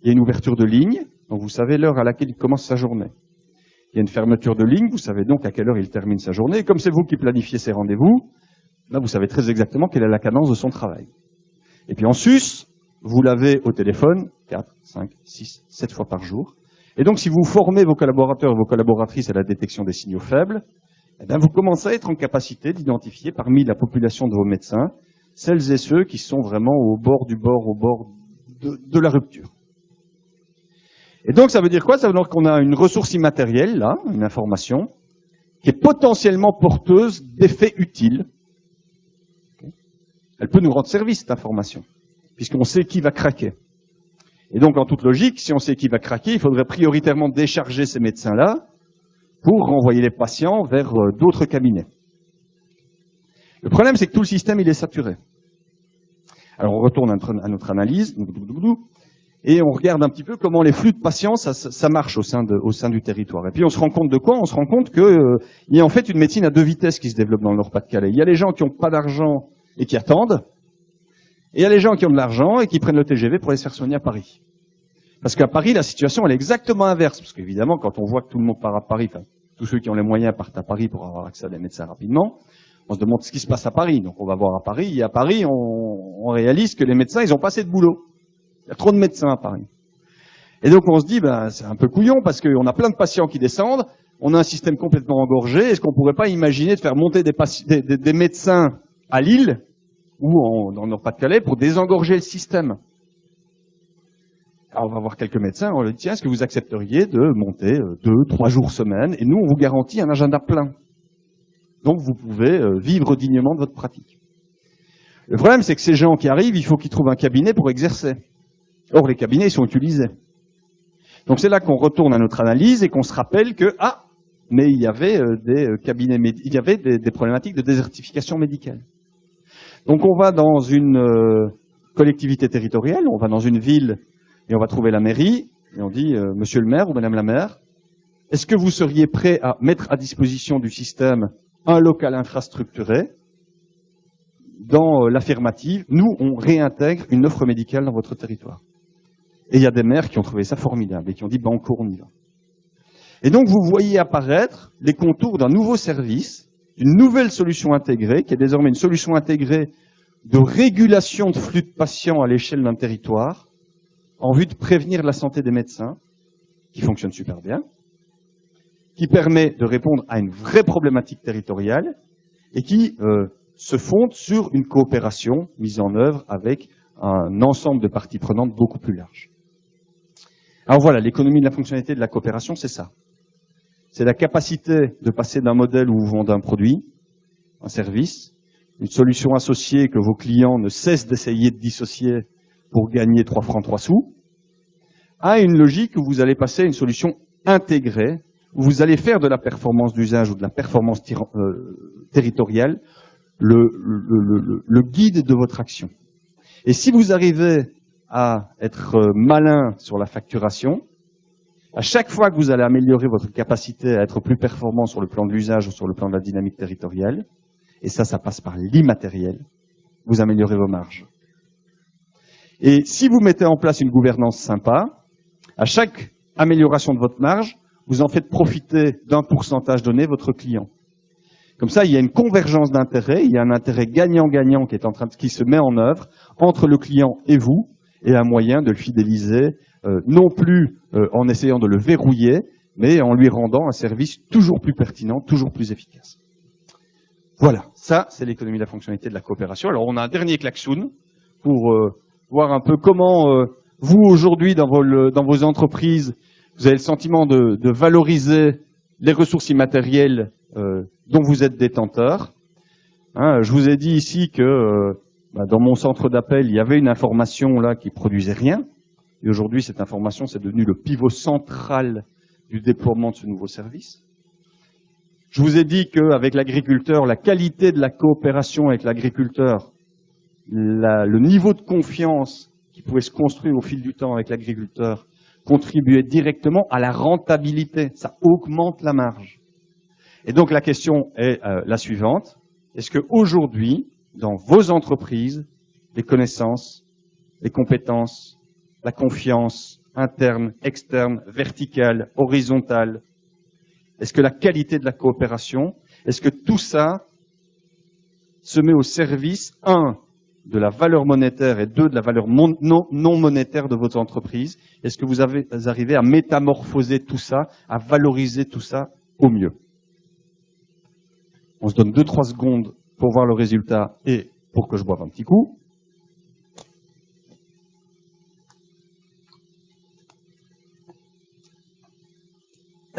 il y a une ouverture de ligne, donc vous savez l'heure à laquelle il commence sa journée. Il y a une fermeture de ligne, vous savez donc à quelle heure il termine sa journée. Et comme c'est vous qui planifiez ses rendez-vous, là vous savez très exactement quelle est la cadence de son travail. Et puis en sus, vous l'avez au téléphone 4, 5, 6, 7 fois par jour. Et donc, si vous formez vos collaborateurs et vos collaboratrices à la détection des signaux faibles, eh bien, vous commencez à être en capacité d'identifier parmi la population de vos médecins celles et ceux qui sont vraiment au bord de la rupture. Et donc, ça veut dire quoi? Ça veut dire qu'on a une ressource immatérielle, là, une information, qui est potentiellement porteuse d'effets utiles. Elle peut nous rendre service, cette information, puisqu'on sait qui va craquer. Et donc, en toute logique, si on sait qui va craquer, il faudrait prioritairement décharger ces médecins-là pour renvoyer les patients vers d'autres cabinets. Le problème, c'est que tout le système, il est saturé. Alors, on retourne à notre analyse, et on regarde un petit peu comment les flux de patients, ça marche au sein du territoire. Et puis, on se rend compte de quoi? On se rend compte qu'il y a en fait une médecine à deux vitesses qui se développe dans le Nord-Pas-de-Calais. Il y a les gens qui n'ont pas d'argent et qui attendent, et il y a les gens qui ont de l'argent et qui prennent le TGV pour aller se faire soigner à Paris. Parce qu'à Paris, la situation, elle est exactement inverse. Parce qu'évidemment, quand on voit que tout le monde part à Paris, enfin, tous ceux qui ont les moyens partent à Paris pour avoir accès à des médecins rapidement, on se demande ce qui se passe à Paris. Donc on va voir à Paris, et à Paris, on réalise que les médecins, ils ont pas assez de boulot. Il y a trop de médecins à Paris. Et donc on se dit, c'est un peu couillon, parce qu'on a plein de patients qui descendent, on a un système complètement engorgé, est-ce qu'on pourrait pas imaginer de faire monter des médecins à Lille, ou dans le Nord-Pas-de-Calais, pour désengorger le système? Alors on va voir quelques médecins, on leur dit, tiens, est-ce que vous accepteriez de monter 2, 3 jours semaine, et nous, on vous garantit un agenda plein. Donc vous pouvez vivre dignement de votre pratique. Le problème, c'est que ces gens qui arrivent, il faut qu'ils trouvent un cabinet pour exercer. Or, les cabinets, ils sont utilisés. Donc c'est là qu'on retourne à notre analyse et qu'on se rappelle que, mais il y avait des cabinets, il y avait des problématiques de désertification médicale. Donc on va dans une collectivité territoriale, on va dans une ville et on va trouver la mairie et on dit monsieur le maire ou madame la maire, est-ce que vous seriez prêt à mettre à disposition du système un local infrastructuré? Dans l'affirmative, nous on réintègre une offre médicale dans votre territoire. Et il y a des maires qui ont trouvé ça formidable et qui ont dit banco, on y va. Et donc vous voyez apparaître les contours d'un nouveau service, une nouvelle solution intégrée, qui est désormais une solution intégrée de régulation de flux de patients à l'échelle d'un territoire, en vue de prévenir la santé des médecins, qui fonctionne super bien, qui permet de répondre à une vraie problématique territoriale, et qui se fonde sur une coopération mise en œuvre avec un ensemble de parties prenantes beaucoup plus large. Alors voilà, l'économie de la fonctionnalité de la coopération, c'est ça. C'est la capacité de passer d'un modèle où vous vendez un produit, un service, une solution associée que vos clients ne cessent d'essayer de dissocier pour gagner 3 francs 3 sous, à une logique où vous allez passer à une solution intégrée, où vous allez faire de la performance d'usage ou de la performance territoriale le guide de votre action. Et si vous arrivez à être malin sur la facturation, à chaque fois que vous allez améliorer votre capacité à être plus performant sur le plan de l'usage ou sur le plan de la dynamique territoriale, et ça passe par l'immatériel, vous améliorez vos marges. Et si vous mettez en place une gouvernance sympa, à chaque amélioration de votre marge, vous en faites profiter d'un pourcentage donné votre client. Comme ça, il y a une convergence d'intérêts, il y a un intérêt gagnant-gagnant qui se met en œuvre entre le client et vous, et un moyen de le fidéliser, non plus en essayant de le verrouiller, mais en lui rendant un service toujours plus pertinent, toujours plus efficace. Voilà, ça c'est l'économie de la fonctionnalité de la coopération. Alors on a un dernier klaxon, pour voir un peu comment vous, aujourd'hui, dans vos entreprises, vous avez le sentiment de valoriser les ressources immatérielles dont vous êtes détenteur. Hein, je vous ai dit ici que dans mon centre d'appel, il y avait une information là qui produisait rien. Et aujourd'hui, cette information, c'est devenu le pivot central du déploiement de ce nouveau service. Je vous ai dit qu'avec l'agriculteur, la qualité de la coopération avec l'agriculteur, le niveau de confiance qui pouvait se construire au fil du temps avec l'agriculteur contribuait directement à la rentabilité. Ça augmente la marge. Et donc la question est la suivante. Est-ce qu'aujourd'hui, dans vos entreprises, les connaissances, les compétences, la confiance interne, externe, verticale, horizontale, est-ce que la qualité de la coopération, est-ce que tout ça se met au service, 1, de la valeur monétaire et 2, de la valeur non monétaire de votre entreprise? Est-ce que vous arrivez à métamorphoser tout ça, à valoriser tout ça au mieux? On se donne 2-3 secondes pour voir le résultat et pour que je boive un petit coup.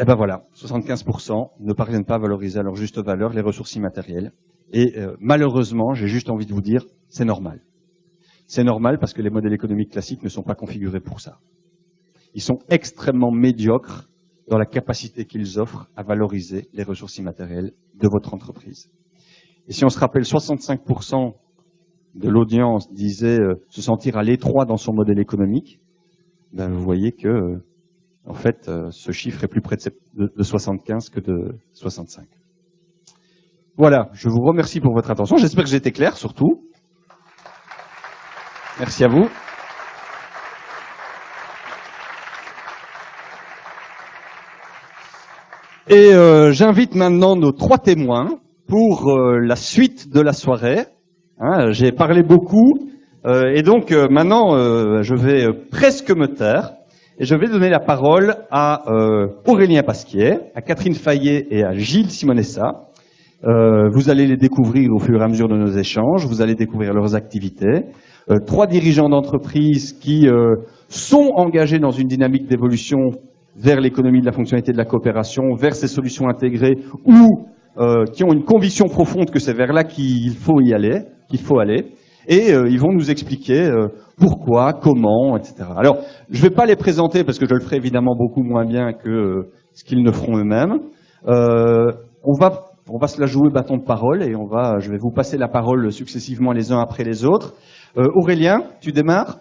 Et ben voilà, 75% ne parviennent pas à valoriser à leur juste valeur les ressources immatérielles. Et malheureusement, j'ai juste envie de vous dire, c'est normal. C'est normal parce que les modèles économiques classiques ne sont pas configurés pour ça. Ils sont extrêmement médiocres dans la capacité qu'ils offrent à valoriser les ressources immatérielles de votre entreprise. Et si on se rappelle, 65% de l'audience disait se sentir à l'étroit dans son modèle économique, ben vous voyez que en fait, ce chiffre est plus près de 75 que de 65. Voilà, je vous remercie pour votre attention. J'espère que j'ai été clair, surtout. Merci à vous. Et j'invite maintenant nos 3 témoins pour la suite de la soirée. Hein, j'ai parlé beaucoup, et donc maintenant, je vais presque me taire. Et je vais donner la parole à Aurélien Pasquier, à Catherine Fayet et à Gilles Simonessa. Vous allez les découvrir au fur et à mesure de nos échanges, vous allez découvrir leurs activités. 3 dirigeants d'entreprise qui sont engagés dans une dynamique d'évolution vers l'économie de la fonctionnalité de la coopération, vers ces solutions intégrées, ou qui ont une conviction profonde que c'est vers là qu'il faut aller. Et ils vont nous expliquer pourquoi, comment, etc. Alors, je ne vais pas les présenter parce que je le ferai évidemment beaucoup moins bien que ce qu'ils ne feront eux-mêmes. On va se la jouer bâton de parole et je vais vous passer la parole successivement les uns après les autres. Aurélien, tu démarres.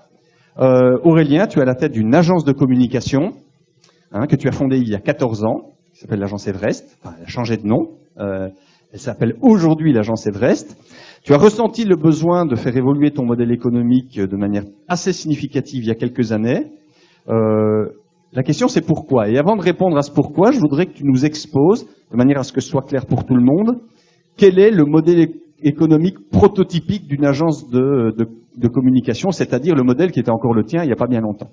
Aurélien, tu es à la tête d'une agence de communication que tu as fondée il y a 14 ans, qui s'appelle l'agence Everest. Enfin, elle a changé de nom. Elle s'appelle aujourd'hui l'agence Everest. Tu as ressenti le besoin de faire évoluer ton modèle économique de manière assez significative il y a quelques années. La question, c'est pourquoi. Et avant de répondre à ce pourquoi, je voudrais que tu nous exposes, de manière à ce que ce soit clair pour tout le monde, quel est le modèle économique prototypique d'une agence de communication, c'est-à-dire le modèle qui était encore le tien il n'y a pas bien longtemps.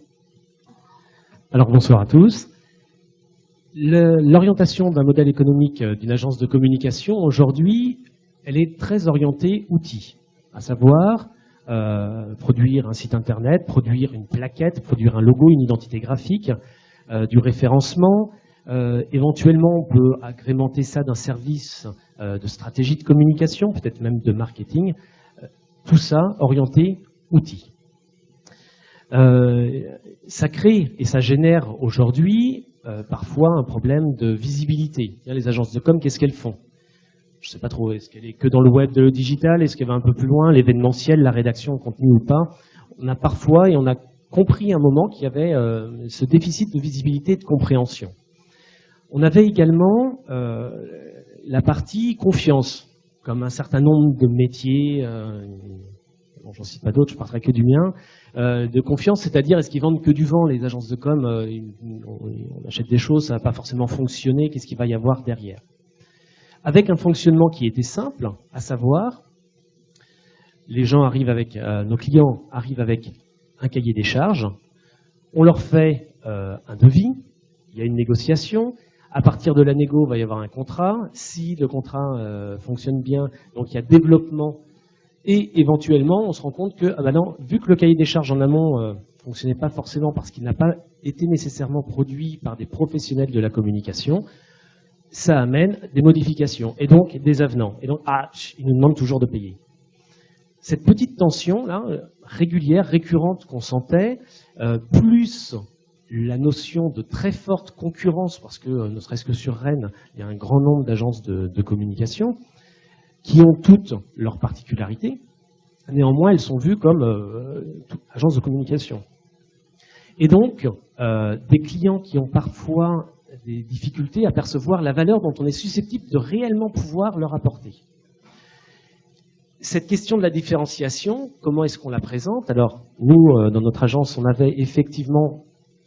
Alors bonsoir à tous. L'orientation d'un modèle économique d'une agence de communication aujourd'hui, elle est très orientée outils, à savoir produire un site internet, produire une plaquette, produire un logo, une identité graphique, du référencement. Éventuellement, on peut agrémenter ça d'un service de stratégie de communication, peut-être même de marketing. Tout ça orienté outils. Ça crée et ça génère aujourd'hui parfois un problème de visibilité. Les agences de com, qu'est-ce qu'elles font? Je ne sais pas trop, est-ce qu'elle est que dans le web de le digital, est-ce qu'elle va un peu plus loin, l'événementiel, la rédaction, le contenu ou pas? On a parfois, et on a compris à un moment qu'il y avait ce déficit de visibilité et de compréhension. On avait également la partie confiance, comme un certain nombre de métiers, bon, j'en cite pas d'autres, je parlerai que du mien, de confiance, c'est-à-dire est-ce qu'ils vendent que du vent, les agences de com, on achète des choses, ça va pas forcément fonctionner, qu'est-ce qu'il va y avoir derrière? Avec un fonctionnement qui était simple, à savoir, les gens arrivent avec, nos clients arrivent avec un cahier des charges, on leur fait un devis, il y a une négociation, à partir de la négo, il va y avoir un contrat, si le contrat fonctionne bien, donc il y a développement Et éventuellement, on se rend compte que, ah bah non, vu que le cahier des charges en amont fonctionnait pas forcément parce qu'il n'a pas été nécessairement produit par des professionnels de la communication, ça amène des modifications et donc des avenants. Et donc, ils nous demandent toujours de payer. Cette petite tension là, régulière, récurrente qu'on sentait, plus la notion de très forte concurrence, parce que ne serait-ce que sur Rennes, il y a un grand nombre d'agences de communication qui ont toutes leurs particularités. Néanmoins, elles sont vues comme agences de communication. Et donc, des clients qui ont parfois des difficultés à percevoir la valeur dont on est susceptible de réellement pouvoir leur apporter. Cette question de la différenciation, comment est-ce qu'on la présente? Alors, nous, dans notre agence, on avait effectivement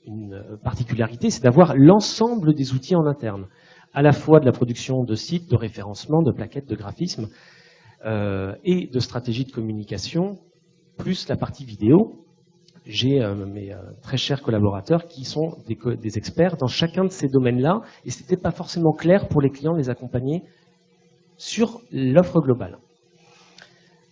une particularité, c'est d'avoir l'ensemble des outils en interne, à la fois de la production de sites, de référencement, de plaquettes, de graphisme et de stratégie de communication, plus la partie vidéo. J'ai mes très chers collaborateurs qui sont des experts dans chacun de ces domaines-là, et ce n'était pas forcément clair pour les clients de les accompagner sur l'offre globale.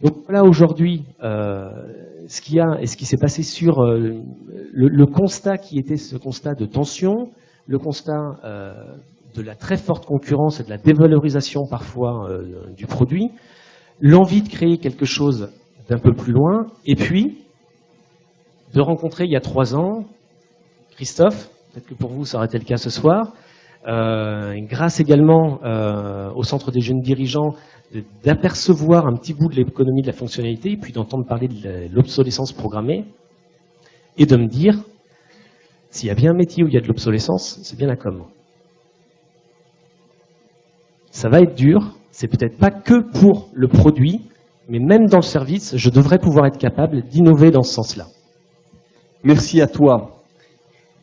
Donc voilà aujourd'hui ce qu'il y a et ce qui s'est passé sur le constat qui était ce constat de tension, le constat de la très forte concurrence et de la dévalorisation parfois du produit, l'envie de créer quelque chose d'un peu plus loin, et puis de rencontrer il y a 3 ans Christophe, peut-être que pour vous ça aurait été le cas ce soir, grâce également au Centre des jeunes dirigeants, d'apercevoir un petit bout de l'économie de la fonctionnalité, et puis d'entendre parler de l'obsolescence programmée, et de me dire, s'il y a bien un métier où il y a de l'obsolescence, c'est bien la com. Ça va être dur, c'est peut-être pas que pour le produit, mais même dans le service, je devrais pouvoir être capable d'innover dans ce sens-là. Merci à toi.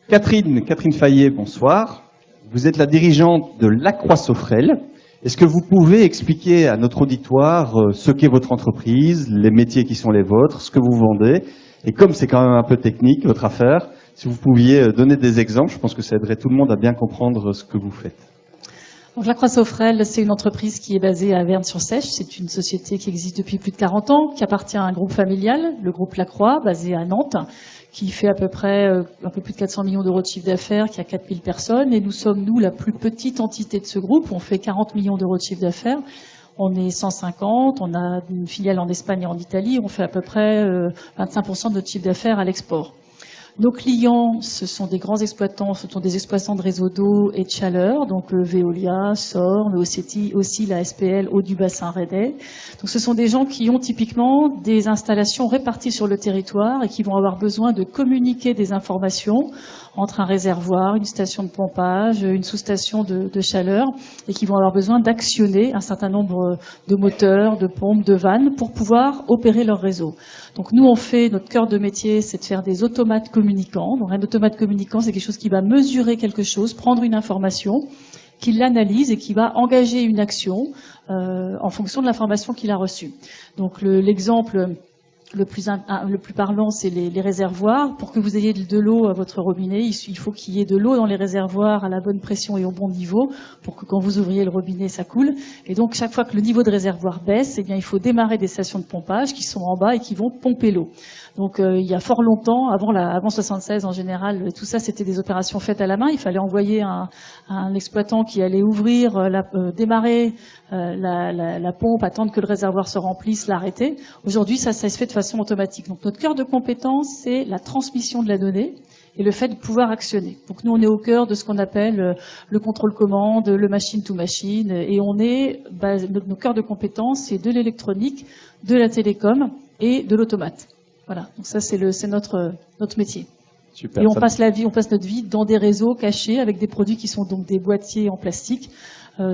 Catherine Fayet, bonsoir. Vous êtes la dirigeante de Lacroix Sofrel. Est-ce que vous pouvez expliquer à notre auditoire ce qu'est votre entreprise, les métiers qui sont les vôtres, ce que vous vendez? Et comme c'est quand même un peu technique, votre affaire, si vous pouviez donner des exemples, je pense que ça aiderait tout le monde à bien comprendre ce que vous faites. Donc Lacroix Sofrel, c'est une entreprise qui est basée à Verne-sur-Sèche. C'est une société qui existe depuis plus de 40 ans, qui appartient à un groupe familial, le groupe Lacroix, basé à Nantes, qui fait à peu près un peu plus de 400 millions d'euros de chiffre d'affaires, qui a 4000 personnes. Et nous sommes, nous, la plus petite entité de ce groupe. On fait 40 millions d'euros de chiffre d'affaires. On est 150, on a une filiale en Espagne et en Italie. On fait à peu près 25% de notre chiffre d'affaires à l'export. Nos clients, ce sont des grands exploitants, ce sont des exploitants de réseaux d'eau et de chaleur, donc Veolia, Sorn, aussi la SPL, Eau du Bassin Rennais. Donc ce sont des gens qui ont typiquement des installations réparties sur le territoire et qui vont avoir besoin de communiquer des informations entre un réservoir, une station de pompage, une sous-station de chaleur, et qui vont avoir besoin d'actionner un certain nombre de moteurs, de pompes, de vannes pour pouvoir opérer leur réseau. Donc nous, notre cœur de métier, c'est de faire des automates communicants. Donc un automate communicant, c'est quelque chose qui va mesurer quelque chose, prendre une information, qui l'analyse et qui va engager une action en fonction de l'information qu'il a reçue. Donc l'exemple le plus parlant, c'est les réservoirs. Pour que vous ayez de l'eau à votre robinet, il faut qu'il y ait de l'eau dans les réservoirs à la bonne pression et au bon niveau pour que quand vous ouvriez le robinet, ça coule. Et donc, chaque fois que le niveau de réservoir baisse, eh bien, il faut démarrer des stations de pompage qui sont en bas et qui vont pomper l'eau. Donc, il y a fort longtemps, avant 76 en général, tout ça, c'était des opérations faites à la main. Il fallait envoyer un exploitant qui allait ouvrir, démarrer la pompe, attendre que le réservoir se remplisse, l'arrêter. Aujourd'hui, ça se fait de façon automatique. Donc notre cœur de compétence, c'est la transmission de la donnée et le fait de pouvoir actionner. Donc nous, on est au cœur de ce qu'on appelle le contrôle commande, le machine to machine, et nos cœurs de compétence, c'est de l'électronique, de la télécom et de l'automate. Voilà. Donc ça, c'est notre métier. Super, et on passe notre vie dans des réseaux cachés avec des produits qui sont donc des boîtiers en plastique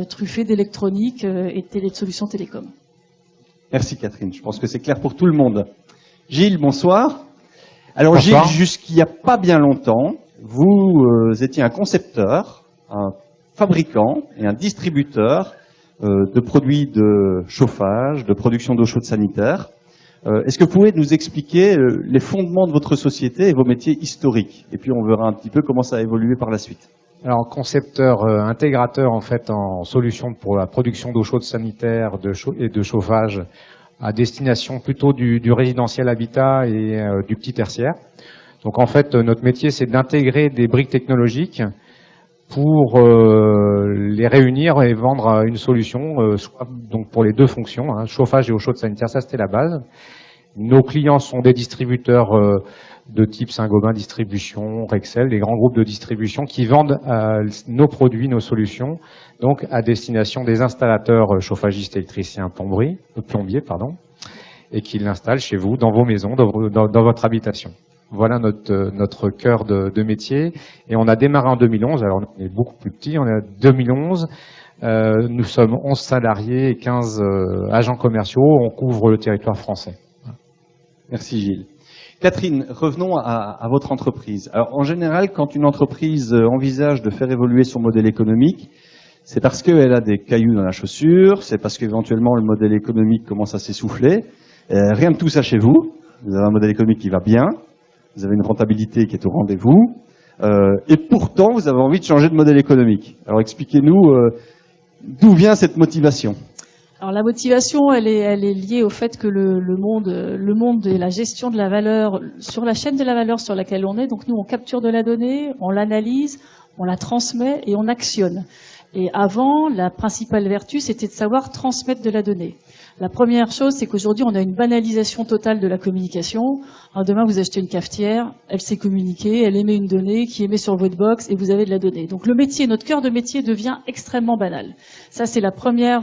truffés d'électronique et de solutions télécom. Merci Catherine, je pense que c'est clair pour tout le monde. Gilles, bonsoir. Alors bonsoir. Gilles, jusqu'il n'y a pas bien longtemps, vous étiez un concepteur, un fabricant et un distributeur de produits de chauffage, de production d'eau chaude sanitaire. Est-ce que vous pouvez nous expliquer les fondements de votre société et vos métiers historiques? Et puis on verra un petit peu comment ça a évolué par la suite. Alors, concepteur, intégrateur en fait en solutions pour la production d'eau chaude sanitaire et de chauffage à destination plutôt du résidentiel habitat et du petit tertiaire. Donc en fait, notre métier, c'est d'intégrer des briques technologiques pour les réunir et vendre une solution, soit donc pour les deux fonctions, hein, chauffage et eau chaude sanitaire, ça c'était la base. Nos clients sont des distributeurs de type Saint-Gobain Distribution, Rexel, les grands groupes de distribution qui vendent nos produits, nos solutions, donc à destination des installateurs chauffagistes, électriciens, plombiers, et qui l'installent chez vous, dans vos maisons, dans votre habitation. Voilà notre cœur de métier. Et on a démarré en 2011, alors on est beaucoup plus petit, on est en 2011. Nous sommes 11 salariés et 15 agents commerciaux, on couvre le territoire français. Merci Gilles. Catherine, revenons à votre entreprise. Alors en général, quand une entreprise envisage de faire évoluer son modèle économique, c'est parce qu'elle a des cailloux dans la chaussure, c'est parce qu'éventuellement le modèle économique commence à s'essouffler. Rien de tout ça chez vous. Vous avez un modèle économique qui va bien, vous avez une rentabilité qui est au rendez-vous, et pourtant vous avez envie de changer de modèle économique. Alors expliquez-nous d'où vient cette motivation. Alors la motivation, elle est liée au fait que le monde et la gestion de la valeur, sur la chaîne de la valeur sur laquelle on est, donc nous on capture de la donnée, on l'analyse, on la transmet et on actionne. Et avant, la principale vertu, c'était de savoir transmettre de la donnée. La première chose, c'est qu'aujourd'hui, on a une banalisation totale de la communication. Alors demain, vous achetez une cafetière, elle sait communiquer, elle émet une donnée qui émet sur votre box et vous avez de la donnée. Donc le métier, notre cœur de métier devient extrêmement banal. Ça, c'est la première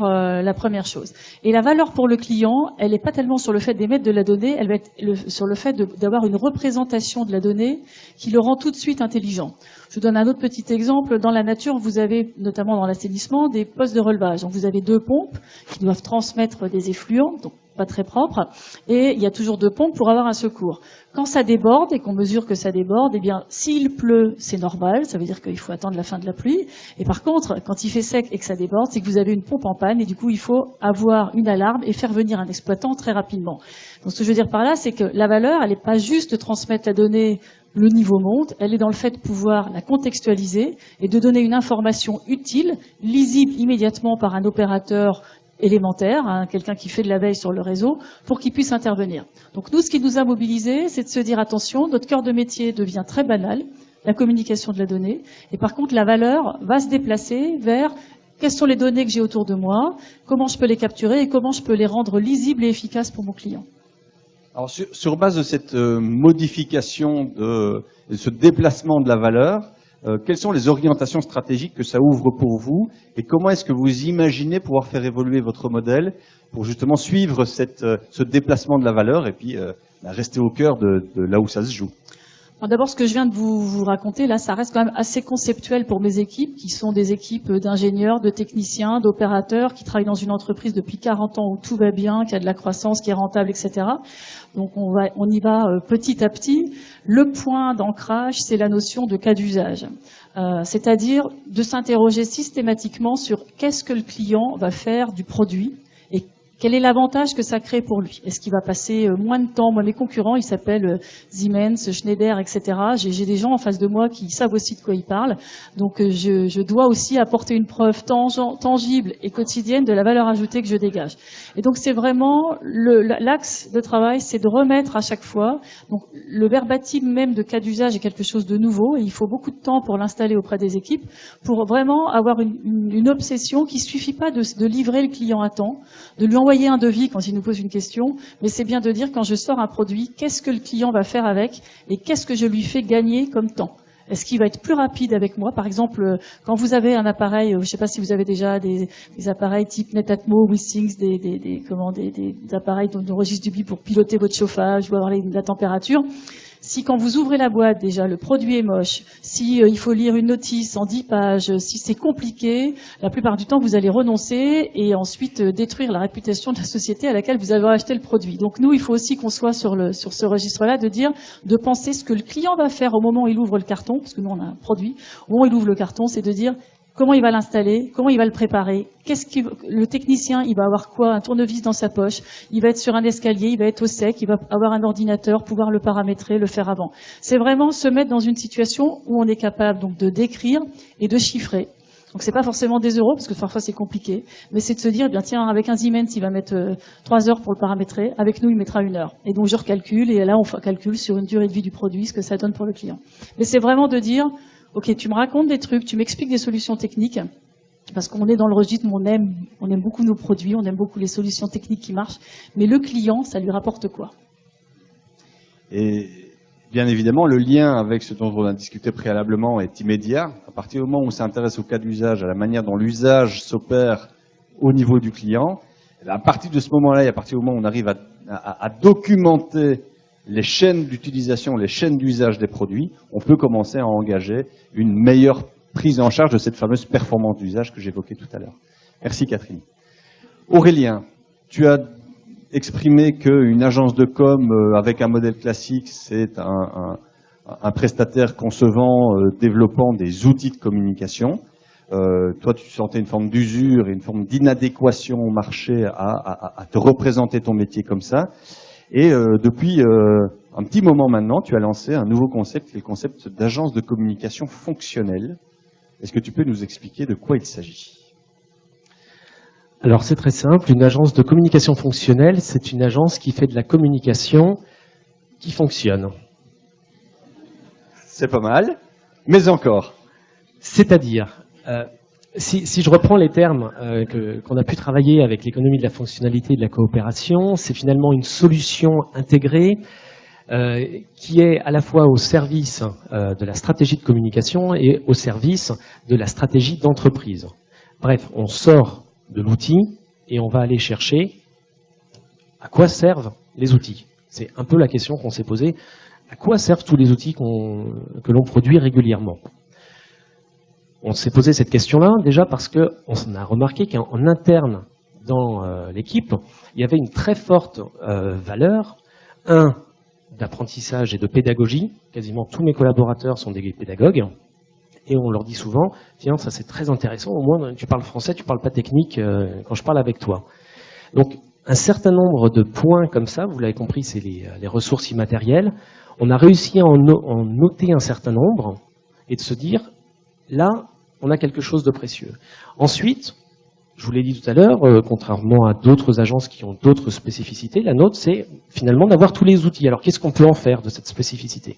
chose. Et la valeur pour le client, elle n'est pas tellement sur le fait d'émettre de la donnée, elle va être sur le fait d'avoir une représentation de la donnée qui le rend tout de suite intelligent. Je vous donne un autre petit exemple. Dans la nature, vous avez, notamment dans l'assainissement, des postes de relevage. Donc vous avez 2 pompes qui doivent transmettre des effluents, donc pas très propres, et il y a toujours 2 pompes pour avoir un secours. Quand ça déborde et qu'on mesure que ça déborde, eh bien, s'il pleut, c'est normal, ça veut dire qu'il faut attendre la fin de la pluie. Et par contre, quand il fait sec et que ça déborde, c'est que vous avez une pompe en panne et du coup, il faut avoir une alarme et faire venir un exploitant très rapidement. Donc ce que je veux dire par là, c'est que la valeur, elle n'est pas juste de transmettre la donnée, le niveau monte, elle est dans le fait de pouvoir la contextualiser et de donner une information utile, lisible immédiatement par un opérateur élémentaire, hein, quelqu'un qui fait de la veille sur le réseau, pour qu'il puisse intervenir. Donc nous, ce qui nous a mobilisés, c'est de se dire, attention, notre cœur de métier devient très banal, la communication de la donnée, et par contre, la valeur va se déplacer vers quelles sont les données que j'ai autour de moi, comment je peux les capturer et comment je peux les rendre lisibles et efficaces pour mon client. Alors sur base de cette modification, de ce déplacement de la valeur, quelles sont les orientations stratégiques que ça ouvre pour vous et comment est-ce que vous imaginez pouvoir faire évoluer votre modèle pour justement suivre ce déplacement de la valeur et puis rester au cœur de là où ça se joue? D'abord, ce que je viens de vous raconter, là, ça reste quand même assez conceptuel pour mes équipes, qui sont des équipes d'ingénieurs, de techniciens, d'opérateurs, qui travaillent dans une entreprise depuis 40 ans où tout va bien, qui a de la croissance, qui est rentable, etc. Donc, on y va petit à petit. Le point d'ancrage, c'est la notion de cas d'usage. C'est-à-dire de s'interroger systématiquement sur qu'est-ce que le client va faire du produit et quel est l'avantage que ça crée pour lui? Est-ce qu'il va passer moins de temps? Moi, mes concurrents, ils s'appellent Siemens, Schneider, etc. J'ai des gens en face de moi qui savent aussi de quoi ils parlent. Donc, je dois aussi apporter une preuve tangible et quotidienne de la valeur ajoutée que je dégage. Et donc, c'est vraiment l'axe de travail, c'est de remettre à chaque fois. Donc, le verbatim même de cas d'usage est quelque chose de nouveau et il faut beaucoup de temps pour l'installer auprès des équipes pour vraiment avoir une obsession qui suffit pas de livrer le client à temps, de lui envoyer un devis quand il nous pose une question, mais c'est bien de dire quand je sors un produit, qu'est-ce que le client va faire avec et qu'est-ce que je lui fais gagner comme temps. Est-ce qu'il va être plus rapide avec moi? Par exemple, quand vous avez un appareil, je ne sais pas si vous avez déjà des appareils type Netatmo, Withings, des appareils de registre du BI pour piloter votre chauffage ou avoir la température. Si quand vous ouvrez la boîte, déjà, le produit est moche, si il faut lire une notice en 10 pages, si c'est compliqué, la plupart du temps, vous allez renoncer et ensuite détruire la réputation de la société à laquelle vous avez acheté le produit. Donc nous, il faut aussi qu'on soit sur ce registre-là, de penser ce que le client va faire au moment où il ouvre le carton, parce que nous, on a un produit, au moment où il ouvre le carton, c'est de dire comment il va l'installer, comment il va le préparer, le technicien, il va avoir quoi, un tournevis dans sa poche, il va être sur un escalier, il va être au sec, il va avoir un ordinateur, pouvoir le paramétrer, le faire avant. C'est vraiment se mettre dans une situation où on est capable donc de décrire et de chiffrer. Donc c'est pas forcément des euros, parce que parfois c'est compliqué, mais c'est de se dire, eh bien tiens, avec un Siemens, il va mettre 3 heures pour le paramétrer, avec nous, il mettra 1 heure. Et donc je recalcule, et là on calcule sur une durée de vie du produit ce que ça donne pour le client. Mais c'est vraiment de dire, ok, tu me racontes des trucs, tu m'expliques des solutions techniques, parce qu'on est dans le registre, on aime beaucoup nos produits, on aime beaucoup les solutions techniques qui marchent, mais le client, ça lui rapporte quoi? Et bien évidemment, le lien avec ce dont on a discuté préalablement est immédiat. À partir du moment où on s'intéresse au cas d'usage, à la manière dont l'usage s'opère au niveau du client, à partir de ce moment-là et à partir du moment où on arrive à documenter les chaînes d'utilisation, les chaînes d'usage des produits, on peut commencer à engager une meilleure prise en charge de cette fameuse performance d'usage que j'évoquais tout à l'heure. Merci Catherine. Aurélien, tu as exprimé qu'une agence de com avec un modèle classique, c'est un prestataire concevant, développant des outils de communication. Toi, tu sentais une forme d'usure et une forme d'inadéquation au marché à te représenter ton métier comme ça. Et depuis un petit moment maintenant, tu as lancé un nouveau concept, qui est le concept d'agence de communication fonctionnelle. Est-ce que tu peux nous expliquer de quoi il s'agit ? Alors c'est très simple, une agence de communication fonctionnelle, c'est une agence qui fait de la communication qui fonctionne. C'est pas mal, mais encore. C'est-à-dire, si je reprends les termes qu'on a pu travailler avec l'économie de la fonctionnalité et de la coopération, c'est finalement une solution intégrée qui est à la fois au service de la stratégie de communication et au service de la stratégie d'entreprise. Bref, on sort de l'outil et on va aller chercher à quoi servent les outils. C'est un peu la question qu'on s'est posée. À quoi servent tous les outils que l'on produit régulièrement? On s'est posé cette question-là déjà parce qu'on a remarqué qu'en interne dans l'équipe, il y avait une très forte valeur, d'apprentissage et de pédagogie. Quasiment tous mes collaborateurs sont des pédagogues. Et on leur dit souvent, tiens, ça c'est très intéressant, au moins tu parles français, tu parles pas technique quand je parle avec toi. Donc un certain nombre de points comme ça, vous l'avez compris, c'est les ressources immatérielles. On a réussi à en noter un certain nombre et de se dire, là, on a quelque chose de précieux. Ensuite, je vous l'ai dit tout à l'heure, contrairement à d'autres agences qui ont d'autres spécificités, la nôtre, c'est finalement d'avoir tous les outils. Alors qu'est-ce qu'on peut en faire de cette spécificité?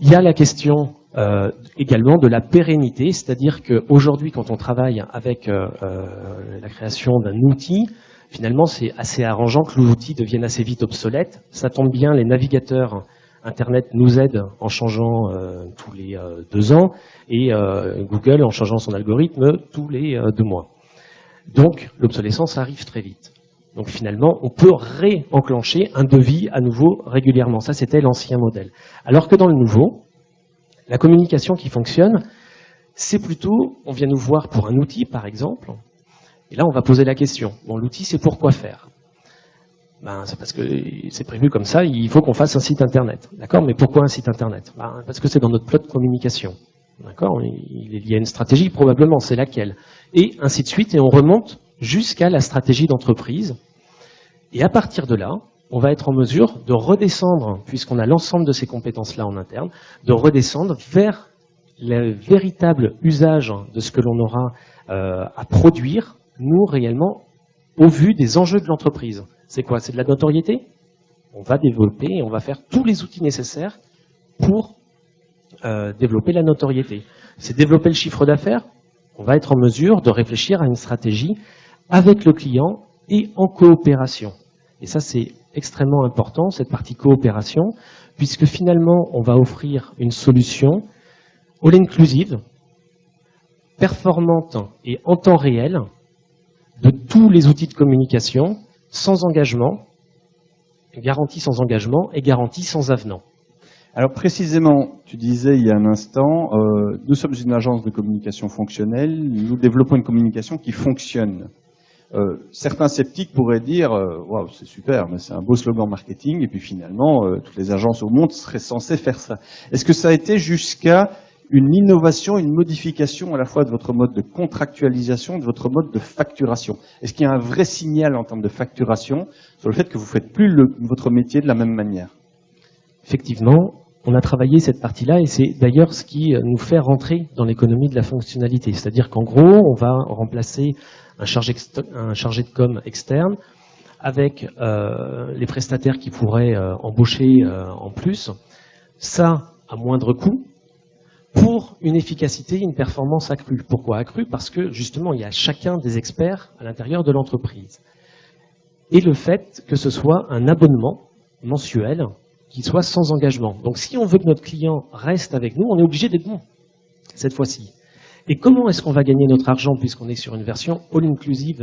Il y a la question également de la pérennité, c'est-à-dire qu'aujourd'hui, quand on travaille avec la création d'un outil, finalement, c'est assez arrangeant que l'outil devienne assez vite obsolète. Ça tombe bien, les navigateurs Internet nous aident en changeant tous les 2 ans et Google en changeant son algorithme tous les 2 mois. Donc, l'obsolescence arrive très vite. Donc finalement, on peut réenclencher un devis à nouveau régulièrement. Ça, c'était l'ancien modèle. Alors que dans le nouveau, la communication qui fonctionne, c'est plutôt, on vient nous voir pour un outil, par exemple, et là, on va poser la question. Bon, l'outil, c'est pour quoi faire? Ben, c'est parce que c'est prévu comme ça, il faut qu'on fasse un site Internet. D'accord? Mais pourquoi un site Internet? Ben, parce que c'est dans notre plot de communication. D'accord? Il y a une stratégie, probablement, c'est laquelle? Et ainsi de suite, et on remonte jusqu'à la stratégie d'entreprise. Et à partir de là, on va être en mesure de redescendre, puisqu'on a l'ensemble de ces compétences-là en interne, de redescendre vers le véritable usage de ce que l'on aura à produire, nous, réellement, au vu des enjeux de l'entreprise. C'est quoi? C'est de la notoriété? On va développer et on va faire tous les outils nécessaires pour développer la notoriété. C'est développer le chiffre d'affaires? On va être en mesure de réfléchir à une stratégie avec le client et en coopération. Et ça, c'est extrêmement important, cette partie coopération, puisque finalement, on va offrir une solution all-inclusive, performante et en temps réel de tous les outils de communication, sans engagement, garantie sans engagement et garantie sans avenant. Alors précisément, tu disais il y a un instant, nous sommes une agence de communication fonctionnelle, nous développons une communication qui fonctionne. Certains sceptiques pourraient dire waouh, c'est super, mais c'est un beau slogan marketing, et puis finalement, toutes les agences au monde seraient censées faire ça. Est-ce que ça a été jusqu'à une innovation, une modification à la fois de votre mode de contractualisation, de votre mode de facturation? Est-ce qu'il y a un vrai signal en termes de facturation sur le fait que vous ne faites plus votre métier de la même manière? Effectivement, on a travaillé cette partie-là et c'est d'ailleurs ce qui nous fait rentrer dans l'économie de la fonctionnalité. C'est-à-dire qu'en gros, on va remplacer un chargé de com externe avec les prestataires qui pourraient embaucher en plus. Ça, à moindre coût, pour une efficacité, une performance accrue. Pourquoi accrue? Parce que justement, il y a chacun des experts à l'intérieur de l'entreprise. Et le fait que ce soit un abonnement mensuel qui soit sans engagement. Donc si on veut que notre client reste avec nous, on est obligé d'être bon cette fois-ci. Et comment est-ce qu'on va gagner notre argent puisqu'on est sur une version all-inclusive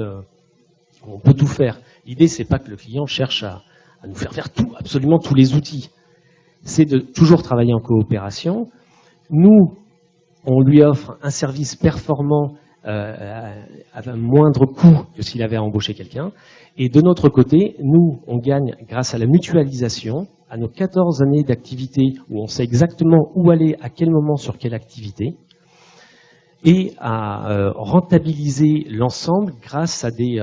où on peut tout faire? L'idée, c'est pas que le client cherche à nous faire tout, absolument tous les outils. C'est de toujours travailler en coopération. Nous, on lui offre un service performant à un moindre coût que s'il avait à embaucher quelqu'un. Et de notre côté, nous, on gagne grâce à la mutualisation, à nos 14 années d'activité où on sait exactement où aller, à quel moment, sur quelle activité, et à rentabiliser l'ensemble grâce à des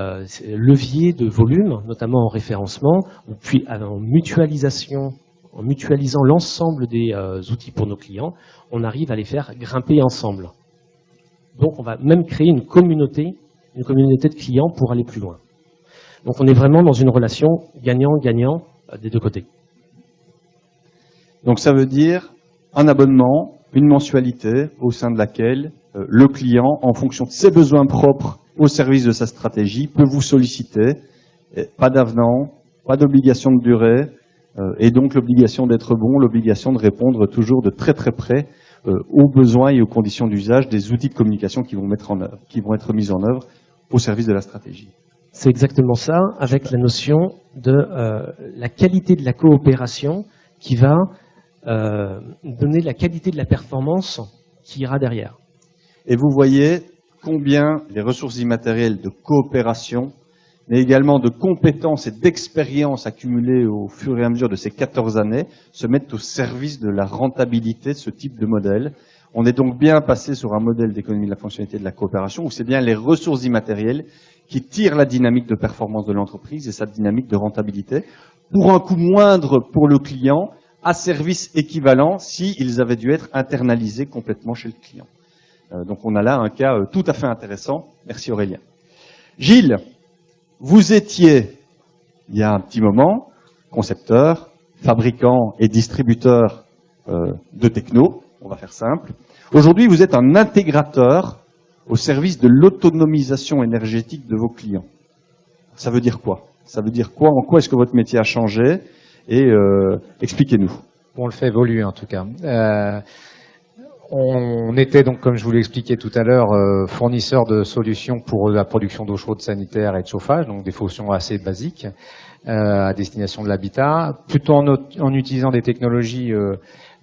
leviers de volume, notamment en référencement, ou puis en mutualisation. En mutualisant l'ensemble des outils pour nos clients, on arrive à les faire grimper ensemble. Donc on va même créer une communauté de clients pour aller plus loin. Donc on est vraiment dans une relation gagnant-gagnant des deux côtés. Donc ça veut dire un abonnement, une mensualité au sein de laquelle le client, en fonction de ses besoins propres au service de sa stratégie, peut vous solliciter. Pas d'avenant, pas d'obligation de durée, et donc l'obligation d'être bon, l'obligation de répondre toujours de très très près aux besoins et aux conditions d'usage des outils de communication qui vont être mis en œuvre au service de la stratégie. C'est exactement ça, avec la notion de la qualité de la coopération qui va donner la qualité de la performance qui ira derrière. Et vous voyez combien les ressources immatérielles de coopération, mais également de compétences et d'expériences accumulées au fur et à mesure de ces 14 années, se mettent au service de la rentabilité de ce type de modèle. On est donc bien passé sur un modèle d'économie de la fonctionnalité de la coopération où c'est bien les ressources immatérielles qui tirent la dynamique de performance de l'entreprise et sa dynamique de rentabilité pour un coût moindre pour le client, à service équivalent s'ils avaient dû être internalisés complètement chez le client. Donc on a là un cas tout à fait intéressant. Merci Aurélien. Gilles, vous étiez, il y a un petit moment, concepteur, fabricant et distributeur de techno, on va faire simple. Aujourd'hui, vous êtes un intégrateur au service de l'autonomisation énergétique de vos clients. Ça veut dire quoi? Ça veut dire quoi? En quoi est-ce que votre métier a changé? Et expliquez-nous. On le fait évoluer en tout cas. On était donc, comme je vous l'ai expliqué tout à l'heure, fournisseur de solutions pour la production d'eau chaude sanitaire et de chauffage, donc des fonctions assez basiques à destination de l'habitat, plutôt en utilisant des technologies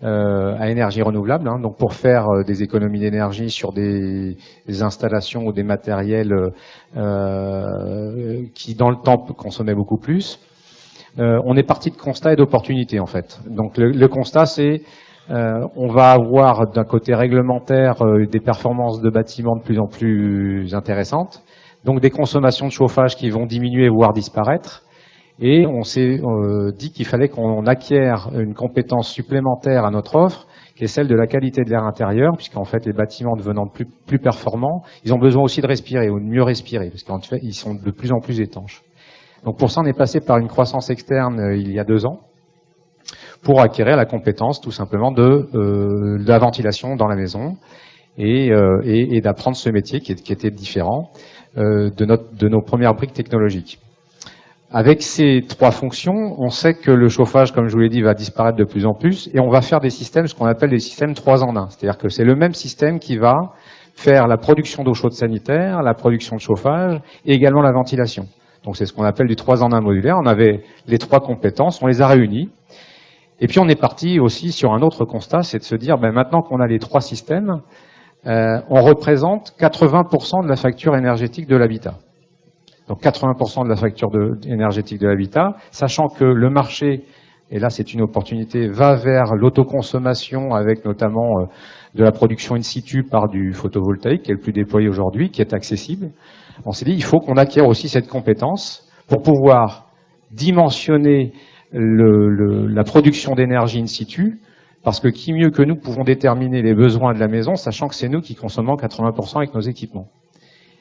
à énergie renouvelable, hein, donc pour faire des économies d'énergie sur des installations ou des matériels qui dans le temps consommaient beaucoup plus. On est parti de constats et d'opportunités en fait. Donc le constat c'est on va avoir d'un côté réglementaire des performances de bâtiments de plus en plus intéressantes, donc des consommations de chauffage qui vont diminuer voire disparaître, et on s'est dit qu'il fallait qu'on acquiert une compétence supplémentaire à notre offre, qui est celle de la qualité de l'air intérieur, puisqu'en fait les bâtiments devenant plus performants, ils ont besoin aussi de respirer, ou de mieux respirer, parce qu'en fait ils sont de plus en plus étanches. Donc pour ça on est passé par une croissance externe il y a 2 ans, pour acquérir la compétence tout simplement de la ventilation dans la maison et d'apprendre ce métier qui était différent de nos premières briques technologiques. Avec ces 3 fonctions, on sait que le chauffage, comme je vous l'ai dit, va disparaître de plus en plus et on va faire des systèmes, ce qu'on appelle des systèmes 3 en 1. C'est-à-dire que c'est le même système qui va faire la production d'eau chaude sanitaire, la production de chauffage et également la ventilation. Donc c'est ce qu'on appelle du 3 en 1 modulaire. On avait les 3 compétences, on les a réunies. Et puis on est parti aussi sur un autre constat, c'est de se dire, maintenant qu'on a les 3 systèmes, on représente 80% de la facture énergétique de l'habitat. Donc 80% de la facture énergétique de l'habitat, sachant que le marché, et là c'est une opportunité, va vers l'autoconsommation avec notamment de la production in situ par du photovoltaïque, qui est le plus déployé aujourd'hui, qui est accessible. On s'est dit, il faut qu'on acquiert aussi cette compétence pour pouvoir dimensionner la production d'énergie in situ Parce que qui mieux que nous pouvons déterminer les besoins de la maison, sachant que c'est nous qui consommons 80% avec nos équipements.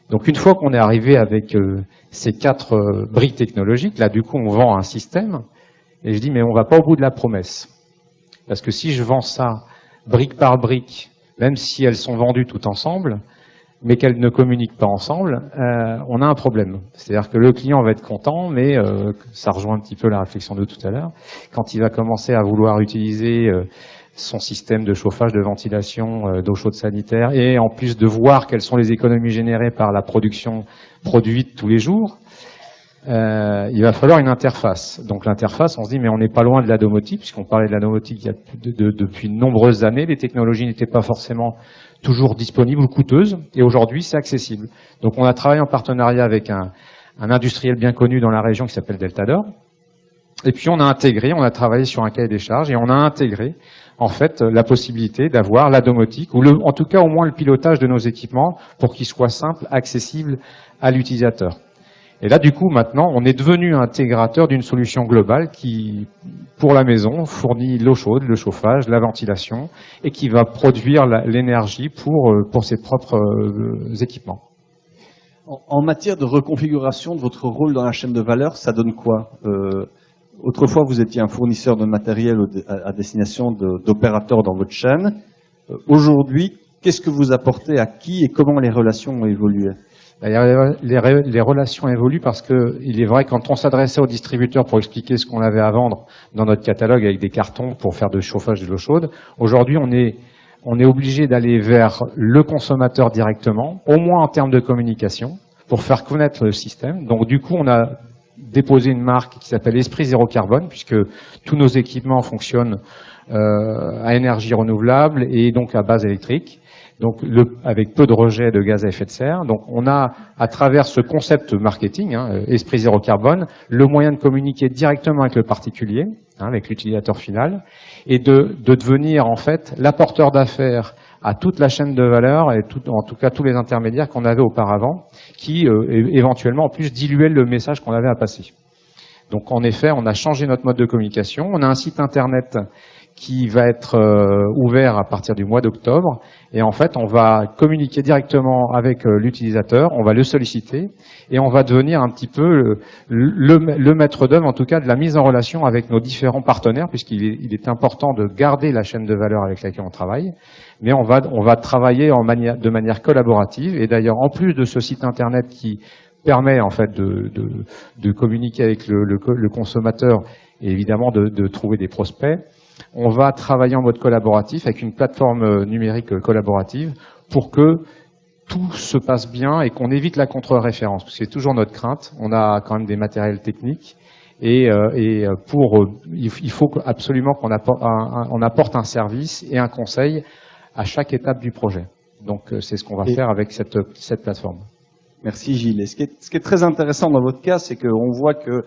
Donc une fois qu'on est arrivé avec ces 4 briques technologiques, là du coup on vend un système, et je dis mais on va pas au bout de la promesse. Parce que si je vends ça brique par brique, même si elles sont vendues toutes ensemble, mais qu'elles ne communiquent pas ensemble, on a un problème. C'est-à-dire que le client va être content, mais ça rejoint un petit peu la réflexion de tout à l'heure, quand il va commencer à vouloir utiliser son système de chauffage, de ventilation, d'eau chaude sanitaire, et en plus de voir quelles sont les économies générées par la production produite tous les jours, il va falloir une interface. Donc l'interface, on se dit mais on n'est pas loin de la domotique, puisqu'on parlait de la domotique il y a depuis de nombreuses années, les technologies n'étaient pas forcément toujours disponibles ou coûteuses, et aujourd'hui c'est accessible. Donc on a travaillé en partenariat avec un industriel bien connu dans la région qui s'appelle Deltador, et puis on a travaillé sur un cahier des charges, et on a intégré en fait la possibilité d'avoir la domotique, ou en tout cas au moins le pilotage de nos équipements pour qu'ils soient simples, accessibles à l'utilisateur. Et là, du coup, maintenant, on est devenu intégrateur d'une solution globale qui, pour la maison, fournit l'eau chaude, le chauffage, la ventilation, et qui va produire l'énergie pour ses propres équipements. En matière de reconfiguration de votre rôle dans la chaîne de valeur, ça donne quoi? Autrefois, vous étiez un fournisseur de matériel à destination d'opérateurs dans votre chaîne. Aujourd'hui, qu'est-ce que vous apportez à qui et comment les relations ont évolué? Les relations évoluent parce que il est vrai quand on s'adressait aux distributeurs pour expliquer ce qu'on avait à vendre dans notre catalogue avec des cartons pour faire de chauffage de l'eau chaude, aujourd'hui on est obligé d'aller vers le consommateur directement, au moins en termes de communication, pour faire connaître le système. Donc du coup on a déposé une marque qui s'appelle Esprit Zéro Carbone, puisque tous nos équipements fonctionnent à énergie renouvelable et donc à base électrique. Donc avec peu de rejet de gaz à effet de serre. Donc on a, à travers ce concept marketing, Esprit Zéro Carbone, le moyen de communiquer directement avec le particulier, avec l'utilisateur final, et de devenir en fait l'apporteur d'affaires à toute la chaîne de valeur et en tout cas tous les intermédiaires qu'on avait auparavant, qui éventuellement en plus diluaient le message qu'on avait à passer. Donc en effet, on a changé notre mode de communication. On a un site internet qui va être ouvert à partir du mois d'octobre. Et en fait, on va communiquer directement avec l'utilisateur, on va le solliciter, et on va devenir un petit peu le maître d'œuvre, en tout cas de la mise en relation avec nos différents partenaires, puisqu'il est important de garder la chaîne de valeur avec laquelle on travaille. Mais on va travailler de manière collaborative. Et d'ailleurs, en plus de ce site internet qui permet en fait de communiquer avec le consommateur et évidemment de trouver des prospects, on va travailler en mode collaboratif avec une plateforme numérique collaborative pour que tout se passe bien et qu'on évite la contre-référence. Parce que c'est toujours notre crainte. On a quand même des matériels techniques et il faut absolument qu'on apporte un service et un conseil à chaque étape du projet. Donc c'est ce qu'on va faire avec cette plateforme. Merci Gilles. Et ce qui est très intéressant dans votre cas, c'est qu'on voit que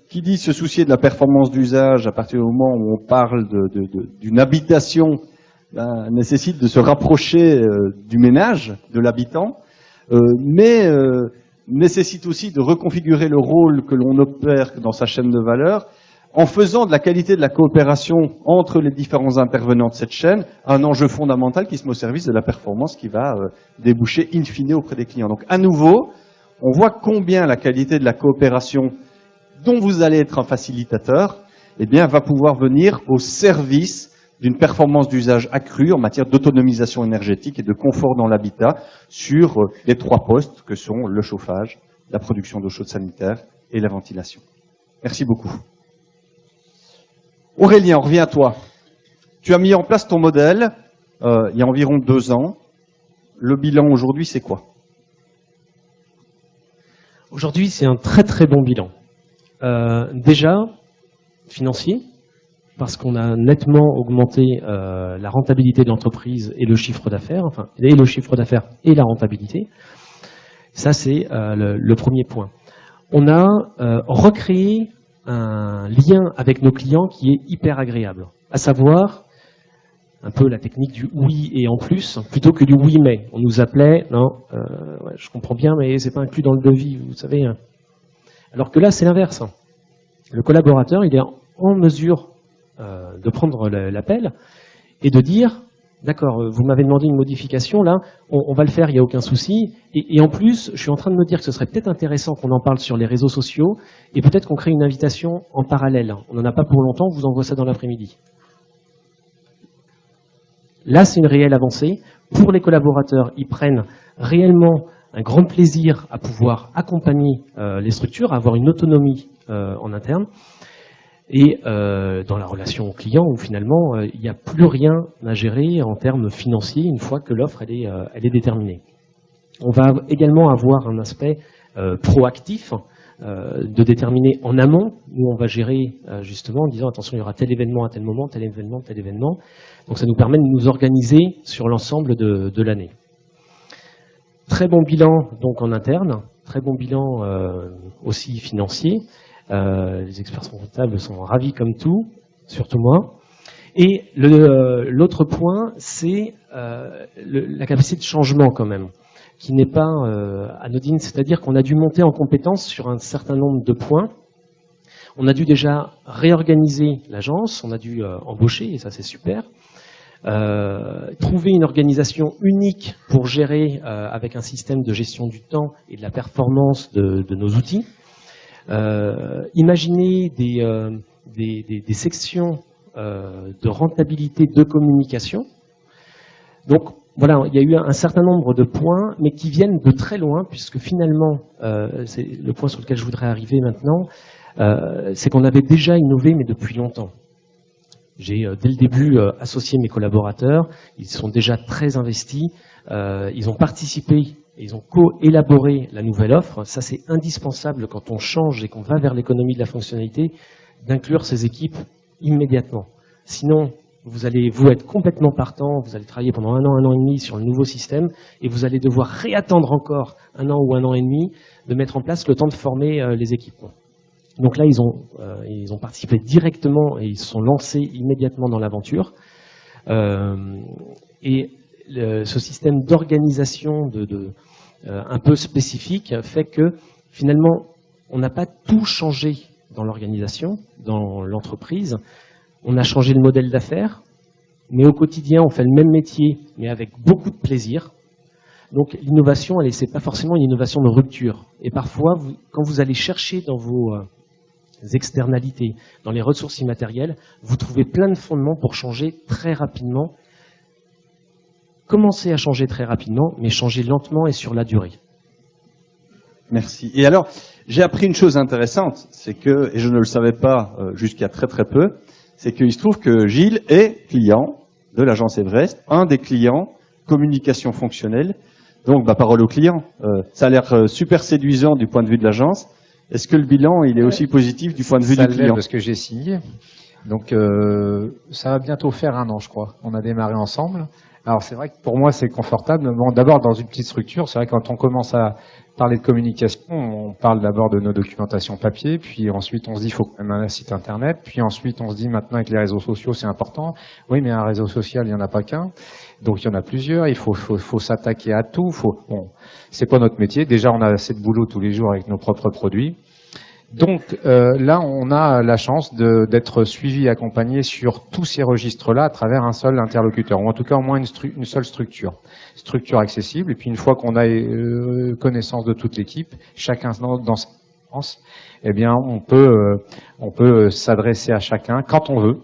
qui dit se soucier de la performance d'usage à partir du moment où on parle d'une habitation, nécessite de se rapprocher du ménage, de l'habitant, mais nécessite aussi de reconfigurer le rôle que l'on opère dans sa chaîne de valeur en faisant de la qualité de la coopération entre les différents intervenants de cette chaîne un enjeu fondamental qui se met au service de la performance qui va déboucher in fine auprès des clients. Donc à nouveau, on voit combien la qualité de la coopération dont vous allez être un facilitateur, eh bien, va pouvoir venir au service d'une performance d'usage accrue en matière d'autonomisation énergétique et de confort dans l'habitat sur les 3 postes que sont le chauffage, la production d'eau chaude sanitaire et la ventilation. Merci beaucoup. Aurélien, on revient à toi. Tu as mis en place ton modèle il y a environ 2 ans. Le bilan aujourd'hui, c'est quoi? Aujourd'hui, c'est un très très bon bilan. Déjà, financier, parce qu'on a nettement augmenté la rentabilité de l'entreprise et le chiffre d'affaires, enfin, et le chiffre d'affaires et la rentabilité. Ça, c'est le premier point. On a recréé un lien avec nos clients qui est hyper agréable, à savoir un peu la technique du oui et en plus, plutôt que du oui mais. On nous appelait, non, ouais, je comprends bien, mais c'est pas inclus dans le devis, vous savez. Alors que là, c'est l'inverse. Le collaborateur, il est en mesure l'appel et de dire, d'accord, vous m'avez demandé une modification, là, on va le faire, il n'y a aucun souci. Et en plus, je suis en train de me dire que ce serait peut-être intéressant qu'on en parle sur les réseaux sociaux et peut-être qu'on crée une invitation en parallèle. On n'en a pas pour longtemps, on vous envoie ça dans l'après-midi. Là, c'est une réelle avancée. Pour les collaborateurs, ils prennent réellement un grand plaisir à pouvoir accompagner les structures, à avoir une autonomie en interne. Et dans la relation client, où finalement, il n'y a plus rien à gérer en termes financiers une fois que l'offre elle est déterminée. On va également avoir un aspect proactif de déterminer en amont, où on va gérer justement en disant attention, il y aura tel événement à tel moment, tel événement, tel événement. Donc ça nous permet de nous organiser sur l'ensemble de l'année. Très bon bilan donc en interne, très bon bilan aussi financier. Les experts comptables sont ravis comme tout, surtout moi. Et l'autre point, c'est la capacité de changement quand même, qui n'est pas anodine, c'est-à-dire qu'on a dû monter en compétence sur un certain nombre de points. On a dû déjà réorganiser l'agence, on a dû embaucher, et ça c'est super. Trouver une organisation unique pour gérer avec un système de gestion du temps et de la performance de nos outils. Imaginer des sections de rentabilité de communication. Donc voilà, il y a eu un certain nombre de points, mais qui viennent de très loin, puisque finalement, c'est le point sur lequel je voudrais arriver maintenant, c'est qu'on avait déjà innové, mais depuis longtemps. J'ai dès le début associé mes collaborateurs, ils sont déjà très investis, ils ont participé, ils ont co-élaboré la nouvelle offre. Ça c'est indispensable quand on change et qu'on va vers l'économie de la fonctionnalité, d'inclure ces équipes immédiatement. Sinon, vous allez être complètement partant, vous allez travailler pendant un an et demi sur le nouveau système, et vous allez devoir réattendre encore un an ou un an et demi de mettre en place le temps de former les équipements. Donc là, ils ont participé directement et ils se sont lancés immédiatement dans l'aventure. Et ce système d'organisation un peu spécifique fait que finalement, on n'a pas tout changé dans l'organisation, dans l'entreprise. On a changé le modèle d'affaires, mais au quotidien, on fait le même métier, mais avec beaucoup de plaisir. Donc l'innovation, c'est pas forcément une innovation de rupture. Et parfois, quand vous allez chercher dans vos externalités, dans les ressources immatérielles, vous trouvez plein de fondements pour changer très rapidement. Commencez à changer très rapidement, mais changer lentement et sur la durée. Merci. Et alors, j'ai appris une chose intéressante, c'est que, et je ne le savais pas jusqu'à très très peu, c'est qu'il se trouve que Gilles est client de l'agence Everest, un des clients communication fonctionnelle. Donc, parole au client. Ça a l'air super séduisant du point de vue de l'agence. Est-ce que le bilan, il est aussi positif du point de vue du client? Parce que j'ai signé. Donc, ça va bientôt faire un an, je crois. On a démarré ensemble. Alors, c'est vrai que pour moi, c'est confortable. Bon, d'abord, dans une petite structure, c'est vrai que quand on commence à parler de communication, on parle d'abord de nos documentations papier, puis ensuite, on se dit, il faut quand même un site internet, puis ensuite, on se dit, maintenant, avec les réseaux sociaux, c'est important. Oui, mais un réseau social, il n'y en a pas qu'un. Donc, il y en a plusieurs. Il faut s'attaquer à tout. Bon, c'est pas notre métier. Déjà, on a assez de boulot tous les jours avec nos propres produits. Donc là, on a la chance d'être suivi et accompagné sur tous ces registres-là à travers un seul interlocuteur, ou en tout cas au moins une seule structure accessible. Et puis une fois qu'on a connaissance de toute l'équipe, chacun dans sa sens, eh bien on peut s'adresser à chacun quand on veut.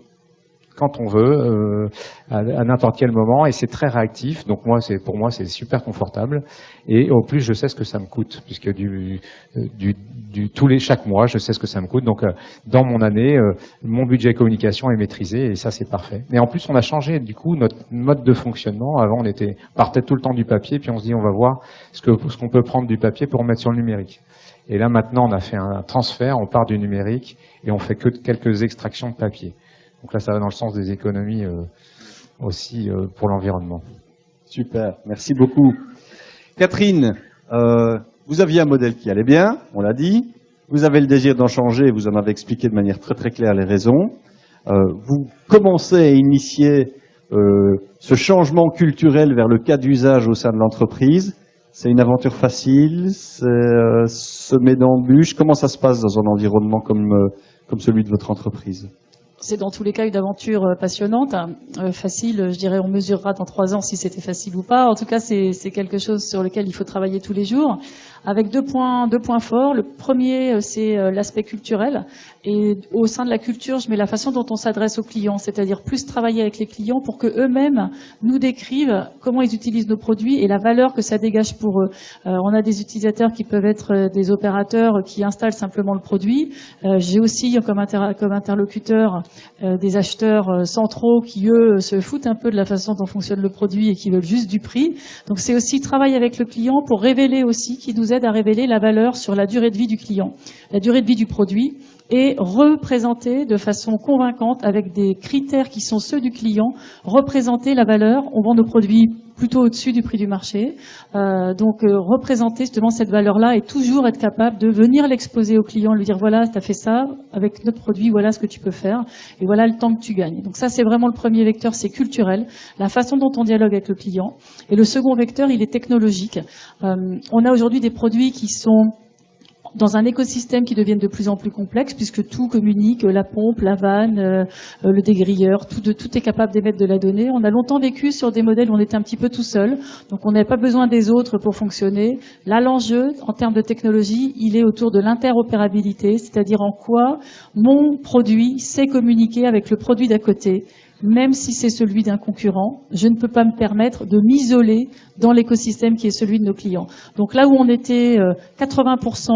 À n'importe quel moment, et c'est très réactif. Donc pour moi, c'est super confortable. Et au plus, je sais ce que ça me coûte, puisque chaque mois, je sais ce que ça me coûte. Donc, dans mon année, mon budget communication est maîtrisé, et ça, c'est parfait. Et en plus, on a changé, du coup, notre mode de fonctionnement. Avant, on partait tout le temps du papier, puis on se dit, on va voir ce qu'on peut prendre du papier pour mettre sur le numérique. Et là, maintenant, on a fait un transfert, on part du numérique, et on fait que quelques extractions de papier. Donc là, ça va dans le sens des économies aussi pour l'environnement. Super, merci beaucoup. Catherine, vous aviez un modèle qui allait bien, on l'a dit. Vous avez le désir d'en changer, vous en avez expliqué de manière très très claire les raisons. Vous commencez à initier ce changement culturel vers le cas d'usage au sein de l'entreprise. C'est une aventure facile, c'est semé d'embûches. Comment ça se passe dans un environnement comme celui de votre entreprise ? C'est dans tous les cas une aventure passionnante, facile, je dirais on mesurera dans 3 ans si c'était facile ou pas. En tout cas, c'est quelque chose sur lequel il faut travailler tous les jours, avec deux points forts. Le premier, c'est l'aspect culturel. Et au sein de la culture, je mets la façon dont on s'adresse aux clients, c'est-à-dire plus travailler avec les clients pour que eux-mêmes nous décrivent comment ils utilisent nos produits et la valeur que ça dégage pour eux. On a des utilisateurs qui peuvent être des opérateurs qui installent simplement le produit. J'ai aussi comme interlocuteur des acheteurs centraux qui, eux, se foutent un peu de la façon dont fonctionne le produit et qui veulent juste du prix. Donc c'est aussi travailler avec le client pour révéler aussi, qui nous aide à révéler la valeur sur la durée de vie du client, la durée de vie du produit, et représenter de façon convaincante, avec des critères qui sont ceux du client, représenter la valeur. On vend nos produits plutôt au-dessus du prix du marché. Donc représenter justement cette valeur-là et toujours être capable de venir l'exposer au client, lui dire voilà, tu as fait ça, avec notre produit, voilà ce que tu peux faire, et voilà le temps que tu gagnes. Donc ça, c'est vraiment le premier vecteur, c'est culturel, la façon dont on dialogue avec le client. Et le second vecteur, il est technologique. On a aujourd'hui des produits qui sont dans un écosystème qui devient de plus en plus complexe, puisque tout communique, la pompe, la vanne, le dégrilleur, tout est capable d'émettre de la donnée. On a longtemps vécu sur des modèles où on était un petit peu tout seul, donc on n'avait pas besoin des autres pour fonctionner. Là, l'enjeu, en termes de technologie, il est autour de l'interopérabilité, c'est-à-dire en quoi mon produit sait communiquer avec le produit d'à côté. Même si c'est celui d'un concurrent, je ne peux pas me permettre de m'isoler dans l'écosystème qui est celui de nos clients. Donc là où on était 80%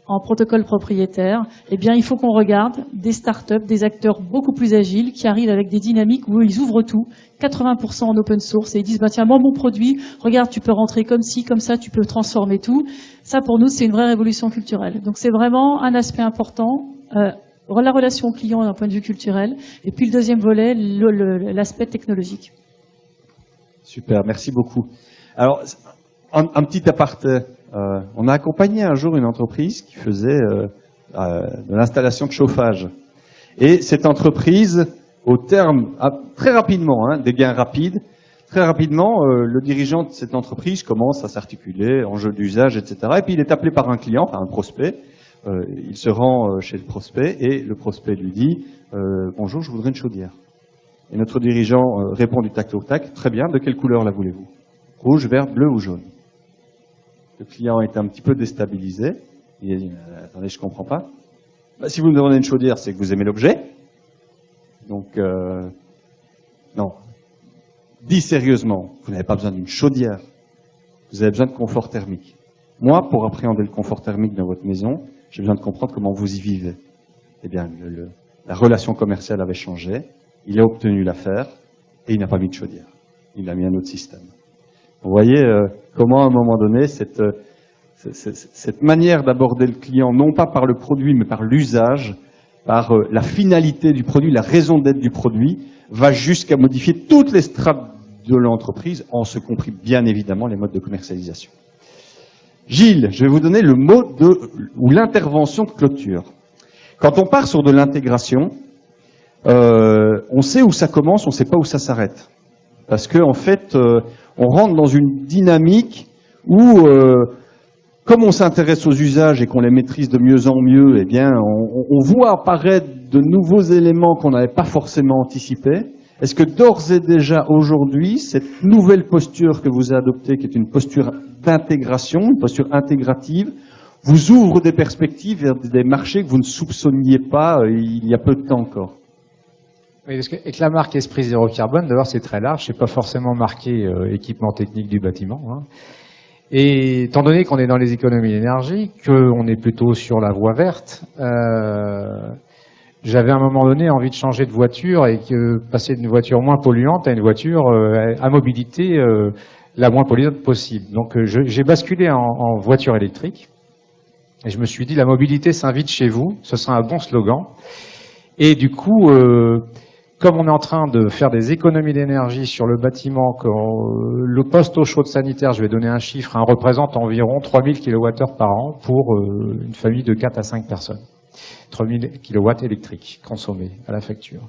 en protocole propriétaire, eh bien il faut qu'on regarde des startups, des acteurs beaucoup plus agiles qui arrivent avec des dynamiques où ils ouvrent tout, 80% en open source, et ils disent bah tiens, moi mon produit, regarde, tu peux rentrer comme ci, comme ça, tu peux transformer tout. Ça pour nous c'est une vraie révolution culturelle. Donc c'est vraiment un aspect important. La relation au client d'un point de vue culturel, et puis le deuxième volet, l'aspect technologique. Super, merci beaucoup. Alors, un petit aparté. On a accompagné un jour une entreprise qui faisait de l'installation de chauffage. Et cette entreprise, au terme, très rapidement, des gains rapides, très rapidement, le dirigeant de cette entreprise commence à s'articuler, enjeu d'usage, etc. Et puis il est appelé par un client, par un prospect. Il se rend chez le prospect et le prospect lui dit bonjour, je voudrais une chaudière. Et notre dirigeant répond du tac au tac, très bien, de quelle couleur la voulez-vous? Rouge, vert, bleu ou jaune? Le client est un petit peu déstabilisé. Il a dit attendez, je comprends pas. Bah, si vous me demandez une chaudière, c'est que vous aimez l'objet. Donc non. Dis sérieusement, vous n'avez pas besoin d'une chaudière. Vous avez besoin de confort thermique. Moi, pour appréhender le confort thermique dans votre maison, j'ai besoin de comprendre comment vous y vivez. Eh bien, la relation commerciale avait changé, il a obtenu l'affaire et il n'a pas mis de chaudière. Il a mis un autre système. Vous voyez comment, à un moment donné, cette manière d'aborder le client, non pas par le produit, mais par l'usage, par la finalité du produit, la raison d'être du produit, va jusqu'à modifier toutes les strates de l'entreprise, en ce compris bien évidemment les modes de commercialisation. Gilles, je vais vous donner le mot ou l'intervention de clôture. Quand on part sur de l'intégration, on sait où ça commence, on ne sait pas où ça s'arrête. Parce que en fait, on rentre dans une dynamique où, comme on s'intéresse aux usages et qu'on les maîtrise de mieux en mieux, eh bien, on voit apparaître de nouveaux éléments qu'on n'avait pas forcément anticipés. Est-ce que d'ores et déjà aujourd'hui, cette nouvelle posture que vous avez adoptée, qui est une posture d'intégration, une posture intégrative, vous ouvre des perspectives vers des marchés que vous ne soupçonniez pas il y a peu de temps encore? Oui, parce que avec la marque Esprit Zéro Carbone, d'abord c'est très large, c'est pas forcément marqué équipement technique du bâtiment. Hein. Et étant donné qu'on est dans les économies d'énergie, qu'on est plutôt sur la voie verte, j'avais à un moment donné envie de changer de voiture et que passer d'une voiture moins polluante à une voiture à mobilité la moins polluante possible. Donc j'ai basculé en voiture électrique et je me suis dit la mobilité s'invite chez vous, ce sera un bon slogan. Et du coup, comme on est en train de faire des économies d'énergie sur le bâtiment, le poste eau chaude sanitaire, je vais donner un chiffre, représente environ 3000 kWh par an pour une famille de 4 à 5 personnes. 3000 kW électriques consommés à la facture.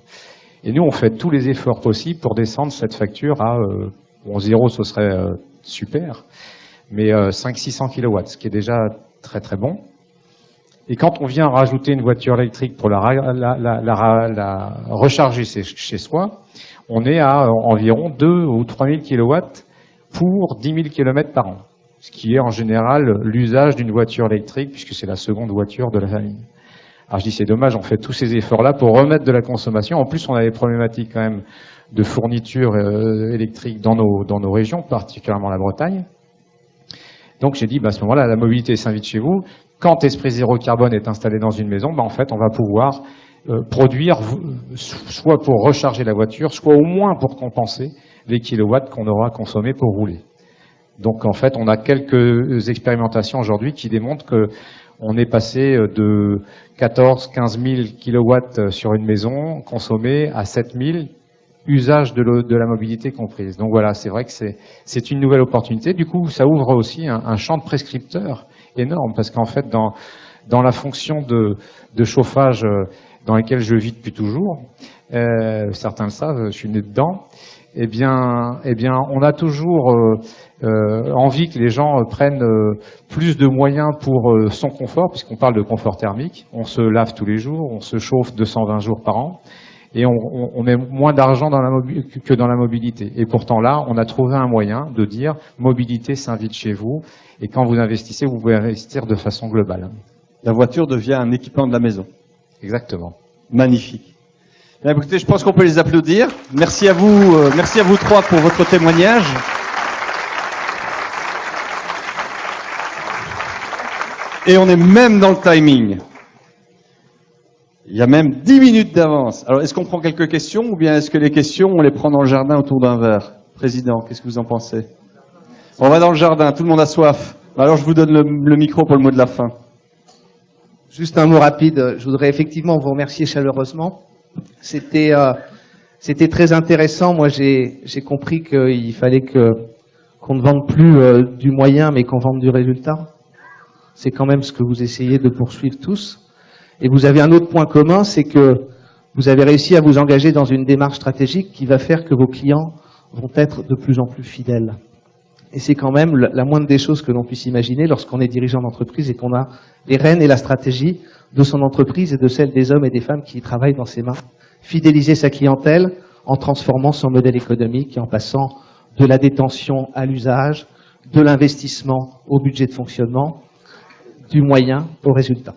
Et nous, on fait tous les efforts possibles pour descendre cette facture à, bon, zéro, ce serait super, mais 500-600 kW, ce qui est déjà très très bon. Et quand on vient rajouter une voiture électrique pour la recharger chez soi, on est à environ 2 ou 3 000 kilowatts pour 10 000 km par an. Ce qui est en général l'usage d'une voiture électrique, puisque c'est la seconde voiture de la famille. Alors je dis c'est dommage, on fait tous ces efforts-là pour remettre de la consommation. En plus, on a des problématiques quand même de fourniture électrique dans nos régions, particulièrement la Bretagne. Donc j'ai dit, à ce moment-là, la mobilité s'invite chez vous. Quand Esprit Zéro Carbone est installé dans une maison, en fait, on va pouvoir produire, soit pour recharger la voiture, soit au moins pour compenser les kilowatts qu'on aura consommés pour rouler. Donc en fait, on a quelques expérimentations aujourd'hui qui démontrent que on est passé de 14-15 000 kilowatts sur une maison consommée à 7 000 usage de la mobilité comprise. Donc voilà, c'est vrai que c'est une nouvelle opportunité. Du coup, ça ouvre aussi un champ de prescripteurs énorme, parce qu'en fait, dans la fonction de chauffage dans laquelle je vis depuis toujours, certains le savent, je suis né dedans, eh bien, on a toujours envie que les gens prennent plus de moyens pour son confort, puisqu'on parle de confort thermique. On se lave tous les jours, on se chauffe 220 jours par an, et on met moins d'argent que dans la mobilité. Et pourtant là, on a trouvé un moyen de dire mobilité s'invite chez vous, et quand vous investissez, vous pouvez investir de façon globale. La voiture devient un équipement de la maison. Exactement. Magnifique. Bien, écoutez, je pense qu'on peut les applaudir. Merci à vous trois pour votre témoignage. Et on est même dans le timing. Il y a même 10 minutes d'avance. Alors, est-ce qu'on prend quelques questions, ou bien est-ce que les questions, on les prend dans le jardin autour d'un verre? Président, qu'est-ce que vous en pensez? On va dans le jardin, tout le monde a soif. Alors, je vous donne le micro pour le mot de la fin. Juste un mot rapide. Je voudrais effectivement vous remercier chaleureusement. C'était très intéressant. Moi, j'ai compris qu'il fallait qu'on ne vende plus du moyen, mais qu'on vende du résultat. C'est quand même ce que vous essayez de poursuivre tous. Et vous avez un autre point commun, c'est que vous avez réussi à vous engager dans une démarche stratégique qui va faire que vos clients vont être de plus en plus fidèles. Et c'est quand même la moindre des choses que l'on puisse imaginer lorsqu'on est dirigeant d'entreprise et qu'on a les rênes et la stratégie de son entreprise et de celle des hommes et des femmes qui y travaillent dans ses mains. Fidéliser sa clientèle en transformant son modèle économique et en passant de la détention à l'usage, de l'investissement au budget de fonctionnement, du moyen au résultat.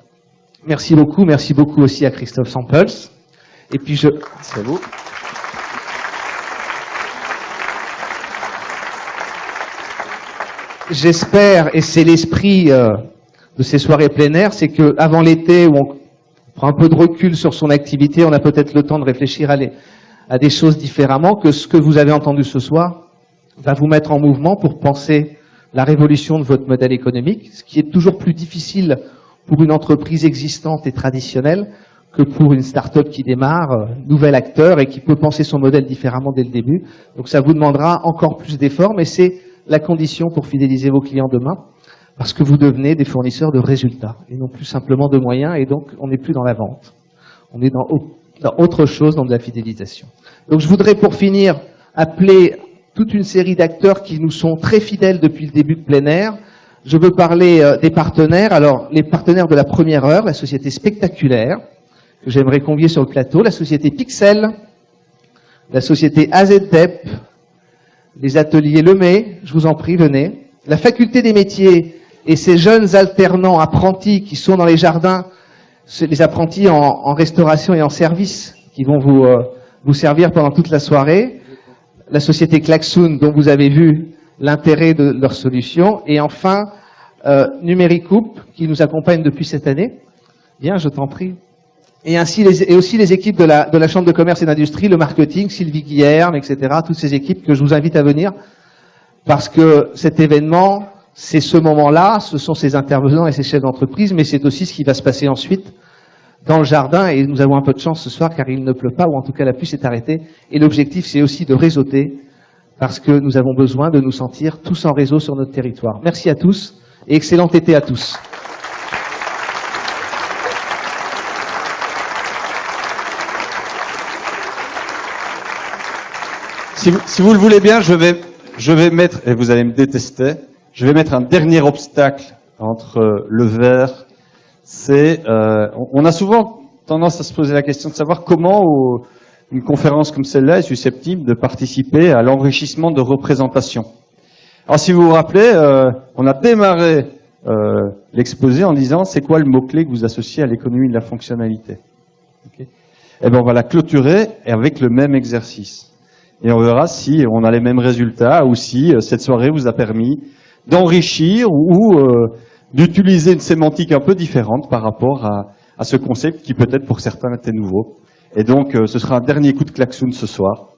Merci beaucoup aussi à Christophe Samples. Et puis c'est vous. J'espère, et c'est l'esprit de ces soirées plein air, c'est que avant l'été, où on prend un peu de recul sur son activité, on a peut-être le temps de réfléchir à des choses différemment, que ce que vous avez entendu ce soir va vous mettre en mouvement pour penser la révolution de votre modèle économique, ce qui est toujours plus difficile pour une entreprise existante et traditionnelle que pour une start-up qui démarre, nouvel acteur et qui peut penser son modèle différemment dès le début. Donc ça vous demandera encore plus d'efforts, mais c'est la condition pour fidéliser vos clients demain, parce que vous devenez des fournisseurs de résultats et non plus simplement de moyens, et donc on n'est plus dans la vente. On est dans autre chose, dans de la fidélisation. Donc je voudrais pour finir appeler toute une série d'acteurs qui nous sont très fidèles depuis le début de plein air. Je veux parler des partenaires. Alors, les partenaires de la première heure, la société Spectaculaire, que j'aimerais convier sur le plateau, la société Pixel, la société AZTEP, les ateliers Lemay, je vous en prie, venez, la faculté des métiers et ces jeunes alternants apprentis qui sont dans les jardins, les apprentis en restauration et en service, qui vont vous servir pendant toute la soirée, la société Klaxoon, dont vous avez vu l'intérêt de leur solution, et enfin Numéricoupe, qui nous accompagne depuis cette année. Bien, je t'en prie. Et aussi les équipes de la Chambre de commerce et d'industrie, le marketing, Sylvie Guillerme, etc., toutes ces équipes que je vous invite à venir, parce que cet événement, c'est ce moment-là, ce sont ces intervenants et ces chefs d'entreprise, mais c'est aussi ce qui va se passer ensuite dans le jardin, et nous avons un peu de chance ce soir car il ne pleut pas, ou en tout cas la pluie s'est arrêtée, et l'objectif c'est aussi de réseauter, parce que nous avons besoin de nous sentir tous en réseau sur notre territoire. Merci à tous, et excellent été à tous. Si vous le voulez bien, je vais mettre, et vous allez me détester, je vais mettre un dernier obstacle entre le verre on a souvent tendance à se poser la question de savoir comment une conférence comme celle-là est susceptible de participer à l'enrichissement de représentation. Alors si vous vous rappelez, on a démarré l'exposé en disant c'est quoi le mot-clé que vous associez à l'économie de la fonctionnalité. Okay. Et bien on va la clôturer avec le même exercice. Et on verra si on a les mêmes résultats ou si cette soirée vous a permis d'enrichir ou d'utiliser une sémantique un peu différente par rapport à ce concept qui peut-être pour certains était nouveau. Et donc ce sera un dernier coup de klaxon ce soir.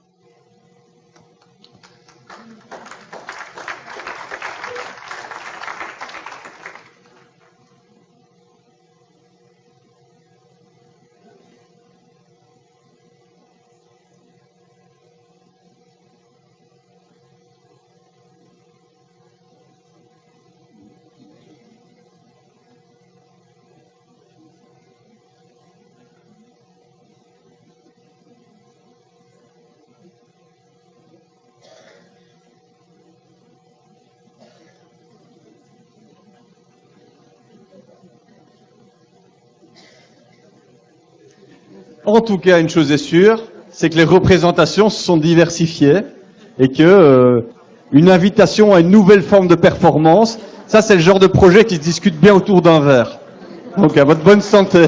En tout cas, une chose est sûre, c'est que les représentations se sont diversifiées et que une invitation à une nouvelle forme de performance, ça c'est le genre de projet qui se discute bien autour d'un verre. Donc à votre bonne santé.